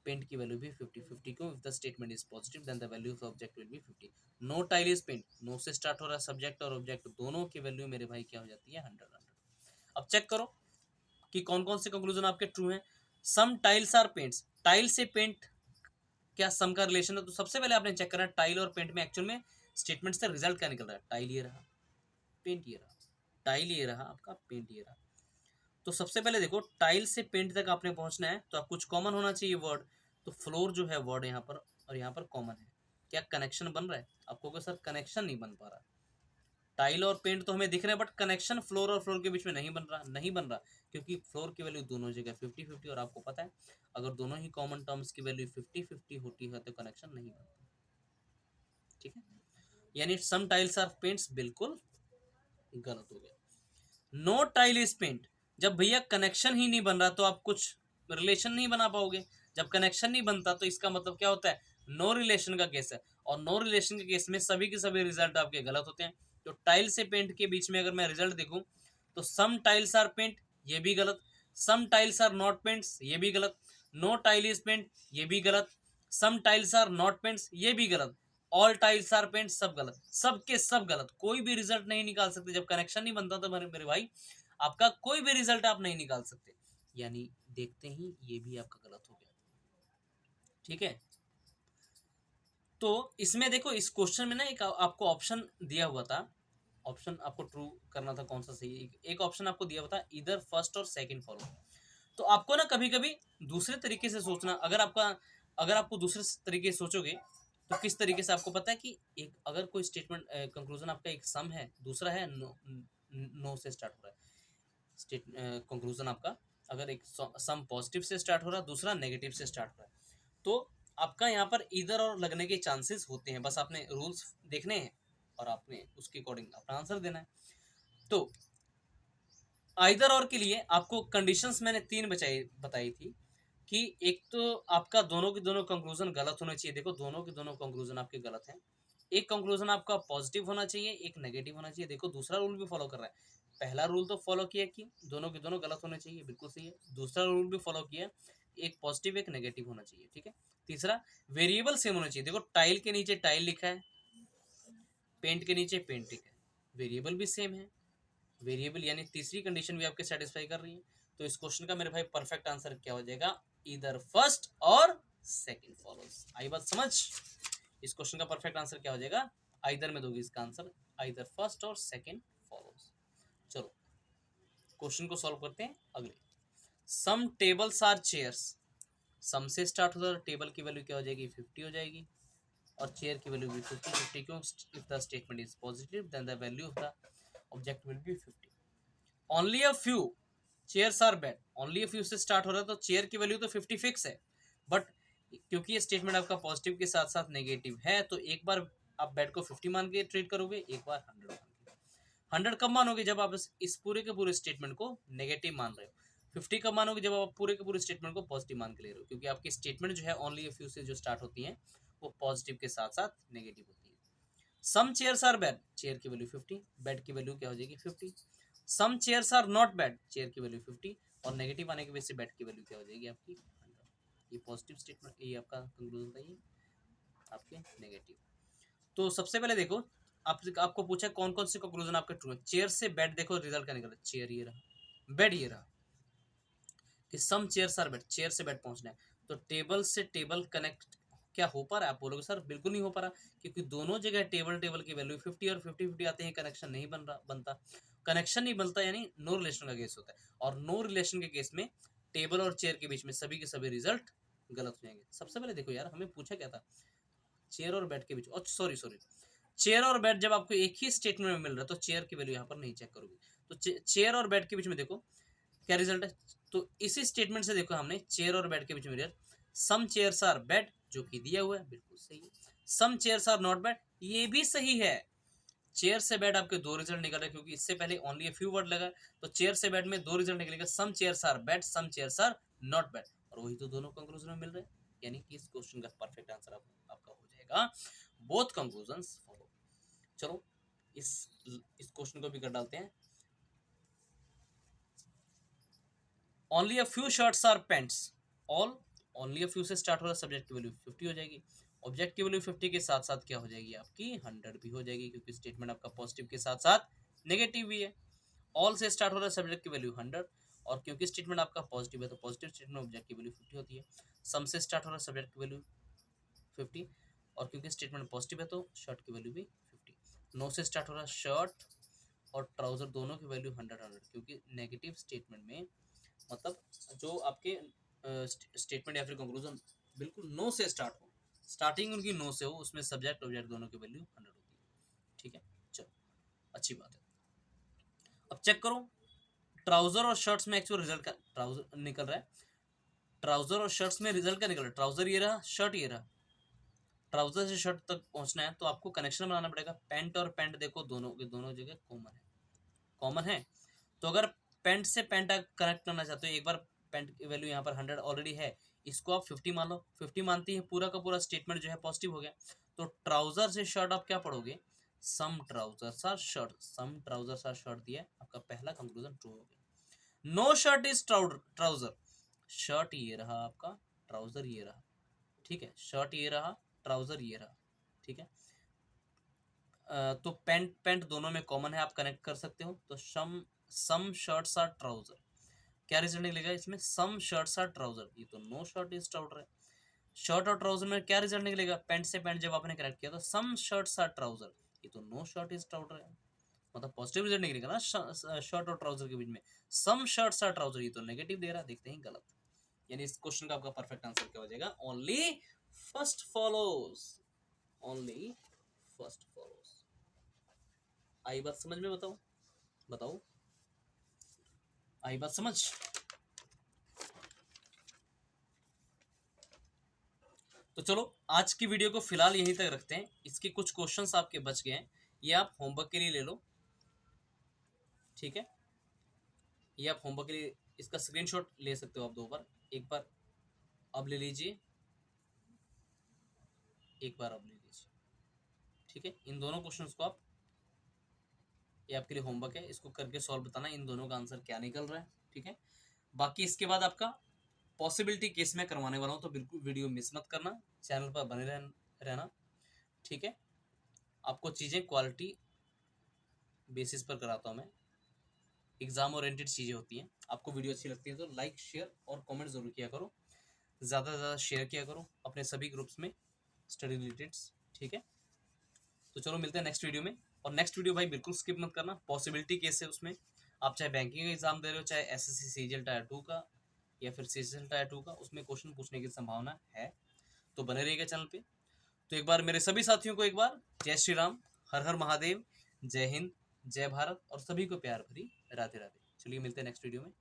पेंट की वैल्यू भी 50, 50 क्यों, if the statement is positive then the value of object will be 50। No tile is paint, no से स्टार्ट हो रहा है, सब्जेक्ट और ऑब्जेक्ट दोनों की वैल्यू मेरे भाई क्या हो जाती है, 100 100। अब चेक करो कि कौन कौन से कंक्लूजन आपके ट्रू हैं। सम टाइल्स आर पेंट्स, टाइल से पेंट क्या सम का रिलेशन है, तो सबसे पहले आपने चेक करना है टाइल और पेंट में एक्चुअल में स्टेटमेंट से रिजल्ट क्या निकल रहा है। टाइल ये रहा, पेंट ये रहा, टाइल ये रहा आपका, पेंट ये रहा। तो सबसे पहले देखो टाइल से पेंट तक आपने पहुंचना है तो आप कुछ कॉमन होना चाहिए वर्ड, तो फ्लोर जो है वर्ड यहाँ पर और यहाँ पर कॉमन है। क्या कनेक्शन बन रहा है, आपको क्या सर कनेक्शन नहीं बन पा रहा। टाइल और पेंट तो हमें दिख रहे हैं बट कनेक्शन फ्लोर और फ्लोर के बीच में नहीं बन रहा, नहीं बन रहा, क्योंकि फ्लोर की वैल्यू दोनों जगह 50-50, और आपको पता है अगर दोनों ही कॉमन टर्म्स की वैल्यू 50-50 होती है तो कनेक्शन नहीं बनता, ठीक है। यानी सम टाइल्स आर पेंट्स बिल्कुल गलत हो गया। नो टाइल इज पेंट, जब भैया कनेक्शन ही नहीं बन रहा तो आप कुछ रिलेशन नहीं बना पाओगे। जब कनेक्शन नहीं बनता तो इसका मतलब क्या होता है, नो रिलेशन का केस है, और नो रिलेशन के केस में सभी के सभी रिजल्ट आपके गलत होते हैं। तो टाइल से पेंट के बीच में अगर मैं रिजल्ट देखूं तो सम टाइल्स आर पेंट, ये भी गलत। सम टाइल्स आर नॉट पेंट्स, ये भी गलत। नो टाइल इज पेंट, ये भी गलत। सम टाइल्स आर नॉट पेंट्स, ये भी गलत। ऑल टाइल्स आर पेंट, सब गलत, सब के सब गलत, कोई भी रिजल्ट नहीं निकाल सकते। जब कनेक्शन नहीं बनता तो मेरे भाई आपका कोई भी रिजल्ट आप नहीं निकाल सकते, यानी देखते ही ये भी आपका गलत हो गया, ठीक है। तो इसमें देखो इस क्वेश्चन में ना एक आपको ऑप्शन दिया हुआ था, ऑप्शन आपको ट्रू करना था, कौन सा सही, एक ऑप्शन आपको दिया हुआ था इधर फर्स्ट और सेकंड फॉलो। तो आपको ना कभी कभी दूसरे तरीके से सोचना, अगर आपको दूसरे तरीके से सोचोगे तो किस तरीके से, आपको पता है कि एक अगर कोई स्टेटमेंट कंक्लूजन आपका एक सम है, दूसरा है नो से स्टार्ट हो रहा है, स्टेट कंक्लूजन आपका अगर एक सम पॉजिटिव से स्टार्ट हो रहा है, दूसरा नेगेटिव से स्टार्ट हो रहा है, तो आपका यहाँ पर इधर और लगने के चांसेस होते हैं, बस आपने रूल्स देखने हैं और आपने उसके अकॉर्डिंग अपना आंसर देना है। तो आइदर और के लिए आपको कंडीशंस मैंने 3 बताई थी कि एक तो आपका दोनों के दोनों कंक्लूजन गलत होने चाहिए। देखो दोनों के दोनों कंक्लूजन आपके गलत हैं, एक कंक्लूजन आपका पॉजिटिव होना चाहिए, एक नेगेटिव होना चाहिए। देखो दूसरा रूल भी फॉलो कर रहा है। पहला रूल तो फॉलो किया कि दोनों के दोनों गलत होने चाहिए, बिल्कुल सही है। दूसरा रूल भी फॉलो किया, एक पॉजिटिव एक नेगेटिव होना चाहिए, ठीक है। तीसरा, वेरिएबल सेम होना चाहिए। देखो टाइल के नीचे टाइल लिखा है, पेंट के नीचे पेंट लिखा है, वेरिएबल भी सेम है। वेरिएबल यानी तीसरी कंडीशन भी आपके सेटिस्फाई कर रही है। तो इस क्वेश्चन का मेरे भाई परफेक्ट आंसर क्या हो जाएगा, इधर फर्स्ट और सेकंड फॉलोज। आई बात समझ? इस क्वेश्चन का परफेक्ट आंसर क्या हो जाएगा, आइदर में दोगे इसका आंसर, आइदर फर्स्ट और सेकंड फॉलोज। चलो क्वेश्चन को सॉल्व करते हैं अगले। सम टेबल्स आर चेयर्स, सम से स्टार्ट होता है, टेबल की वैल्यू क्या हो जाएगी 50 हो जाएगी, और चेयर की वैल्यू भी 50 क्यों, if the statement is positive then the value of the object will be 50। Only a few chairs are bed, only a few से स्टार्ट हो रहा है तो चेयर की वैल्यू तो 50 फिक्स है, बट क्योंकि ये स्टेटमेंट आपका पॉजिटिव के साथ साथ नेगेटिव है, तो एक बार आप बेड को 50 मान के ट्रीट करोगे, एक बार 100 मान के। 100 कब मानोगे, जब आप इस पूरे के पूरे स्टेटमेंट को नेगेटिव मान रहे हो। 50 कब मानोगे, जब आप पूरे के पूरे स्टेटमेंट को पॉजिटिव मान के ले रहे हो, क्योंकि आपकी स्टेटमेंट जो है ओनली अ फ्यू से जो स्टार्ट होती है वो पॉजिटिव के साथ साथ नेगेटिव होती है। Some chairs are bed, chair की वैल्यू 50, बेड की वैल्यू क्या हो जाएगी 50। Some chairs are not bed, chair की वैल्यू 50, और नेगेटिव आने की वजह से बेड की वैल्यू क्या हो जाएगी आपकी 100। ये पॉजिटिव स्टेटमेंट, ये आपका कंक्लूजन था, ये आपके नेगेटिव। तो सबसे पहले देखो, आपको पूछा कौन कौन से कंक्लूजन आपके ट्रू है। चेयर से बेड, देखो रिजल्ट क्या निकला, चेयर ये रहा, बेड ये रहा, कि सम चेयर्स आर बेड, चेयर से बेड पहुंचना है, तो टेबल से टेबल कनेक्ट क्या हो पा रहा है, आप बोलोगे सर बिल्कुल नहीं हो पा रहा, क्योंकि दोनों जगह टेबल टेबल की वैल्यू 50 और 50-50 आते हैं, कनेक्शन नहीं बनता। कनेक्शन नहीं बनता यानी नो रिलेशन का केस होता है, और नो रिलेशन के केस में टेबल और चेयर के बीच में सभी के सभी रिजल्ट गलत हो जाएंगे। सबसे पहले देखो यार, हमें पूछा क्या था, चेयर और बेड के बीच, और सॉरी चेयर और बेड जब आपको एक ही स्टेटमेंट में मिल रहा है तो चेयर की वैल्यू यहाँ पर नहीं चेक करोगे। तो चेयर और बेड के बीच में देखो क्या रिजल्ट है, तो इसी स्टेटमेंट से देखो हमने चेयर और बेड के बीच में सम चेयर्स आर बेड, जो कि दिया हुआ है, बिल्कुल सही है। Some chairs are not bed, ये भी सही है। चेयर से बेड आपके दो रिजल्ट निकल रहे, क्योंकि इससे पहले ओनली अ फ्यू वर्ड लगा, तो चेयर से बेड में दो रिजल्ट निकलेगा, some chairs are bed, some chairs are not bed, और वही तो दोनों कंक्लूजन में मिल रहे हैं। यानी कि इस क्वेश्चन का परफेक्ट आंसर आपका हो जाएगा बोथ कंक्लूजन्स फॉलो। चलो इस क्वेश्चन को भी कर डालते हैं। Only a few shirts are pants, all, only a few से स्टार्ट हो रहा है, सब्जेक्ट की वैल्यू 50 हो जाएगी, ऑब्जेक्ट की वैल्यू 50 के साथ साथ क्या हो जाएगी आपकी 100 भी हो जाएगी, क्योंकि स्टेटमेंट आपका पॉजिटिव के साथ साथ नेगेटिव भी है। ऑल से स्टार्ट हो रहा है, सब्जेक्ट की वैल्यू 100, और क्योंकि स्टेटमेंट आपका पॉजिटिव है तो पॉजिटिव स्टेटमेंट ऑब्जेक्ट की वैल्यू 50 होती है। सम से स्टार्ट हो रहा है, सब्जेक्ट की वैल्यू 50, और क्योंकि स्टेटमेंट पॉजिटिव है तो शर्ट की वैल्यू भी 50। नो से स्टार्ट हो रहा है, शर्ट और ट्राउजर दोनों की वैल्यू 100, क्योंकि नेगेटिव स्टेटमेंट में मतलब जो आपके स्टेटमेंट या फिर कंक्लूजन बिल्कुल नो से स्टार्ट हो, स्टार्टिंग उनकी नो से हो, उसमें सब्जेक्ट ऑब्जेक्ट दोनों की वैल्यू 100 होती है, ठीक है। चलो अच्छी बात है। अब चेक करो, ट्राउजर और शर्ट्स में एक्चुअल रिजल्ट का ट्राउजर निकल रहा है, ट्राउजर और शर्ट्स में रिजल्ट क्या निकल रहा है, ट्राउजर ये रहा, शर्ट ये रहा। ट्राउजर से शर्ट तक पहुंचना है तो आपको कनेक्शन बनाना पड़ेगा। पैंट और पैंट देखो दोनों के दोनों जगह कॉमन है, कॉमन है, तो अगर पैंट से पैंट कनेक्ट करना चाहते हो, एक बार पैंट की वैल्यू यहाँ पर 100 ऑलरेडी है, इसको आप 50 मान लो, 50 मानती है, पूरा का पूरा स्टेटमेंट जो है पॉजिटिव हो गया। तो ट्राउजर से शर्ट आप क्या पढ़ोगे, some trousers are shirt, some trousers are shirt दिया, आपका पहला कंक्लूजन ट्रू हो गया। No shirt is trouser, shirt ये रहा आपका, ट्राउजर ये रहा, ठीक है, शर्ट ये रहा, ट्राउजर ये रहा, ठीक है। तो पैंट पैंट दोनों में कॉमन है, आप कनेक्ट कर सकते हो, तो सम शर्ट्स आर ट्राउजर, क्या रिजल्ट निकलेगा इसमें, सम शर्ट्स आर ट्राउजर, ये तो नो शर्ट इज ट्राउजर है। शर्ट और ट्राउजर में क्या रिजल्ट निकलेगा, पैंट से पैंट जब आपने कनेक्ट किया तो सम शर्ट्स आर ट्राउजर, ये तो नो शर्ट इज ट्राउजर है, मतलब पॉजिटिव रिजल्ट निकलेगा ना शर्ट और ट्राउजर के बीच में, सम शर्ट्स आर ट्राउजर, ये तो नेगेटिव दे रहा, देखते हैं गलत। यानी इस क्वेश्चन का आपका परफेक्ट आंसर क्या हो जाएगा, only first follows, only first follows. आई बात समझ में, बताओ बताओ, आई बात समझ। तो चलो आज की वीडियो को फिलहाल यहीं तक रखते हैं, इसके कुछ क्वेश्चंस आपके बच गए हैं, ये आप होमवर्क के लिए ले लो, ठीक है। ये आप होमवर्क के लिए इसका स्क्रीनशॉट ले सकते हो आप, दो बार, एक बार अब ले लीजिए, एक बार अब ले लीजिए, ठीक है, इन दोनों क्वेश्चंस को आप, ये आपके लिए होमवर्क है, इसको करके सॉल्व बताना इन दोनों का आंसर क्या निकल रहा है। ठीक है, बाकी इसके बाद आपका पॉसिबिलिटी केस में करवाने वाला हूँ, तो बिल्कुल वीडियो मिस मत करना, चैनल पर बने रहना। ठीक है, आपको चीज़ें क्वालिटी बेसिस पर कराता हूँ मैं, एग्जाम ओरिएंटेड चीज़ें होती हैं। आपको वीडियो अच्छी लगती है तो लाइक शेयर और कमेंट जरूर किया करो, ज़्यादा से ज़्यादा शेयर किया करो अपने सभी ग्रुप्स में स्टडी रिलेटेड। ठीक है, तो चलो मिलते हैं नेक्स्ट वीडियो में। और नेक्स्ट वीडियो भाई बिल्कुल स्किप मत करना, पॉसिबिलिटी केस है उसमें, आप चाहे बैंकिंग का एग्जाम दे रहे हो, चाहे एसएससी सीजीएल टायर 2 का या फिर सीजीएल टायर 2 का, उसमें क्वेश्चन पूछने की संभावना है, तो बने रहिएगा चैनल पे। तो एक बार मेरे सभी साथियों को एक बार जय श्री राम, हर हर महादेव, जय हिंद, जय भारत, और सभी को प्यार भरी राधे राधे। चलिए मिलते हैं नेक्स्ट वीडियो में।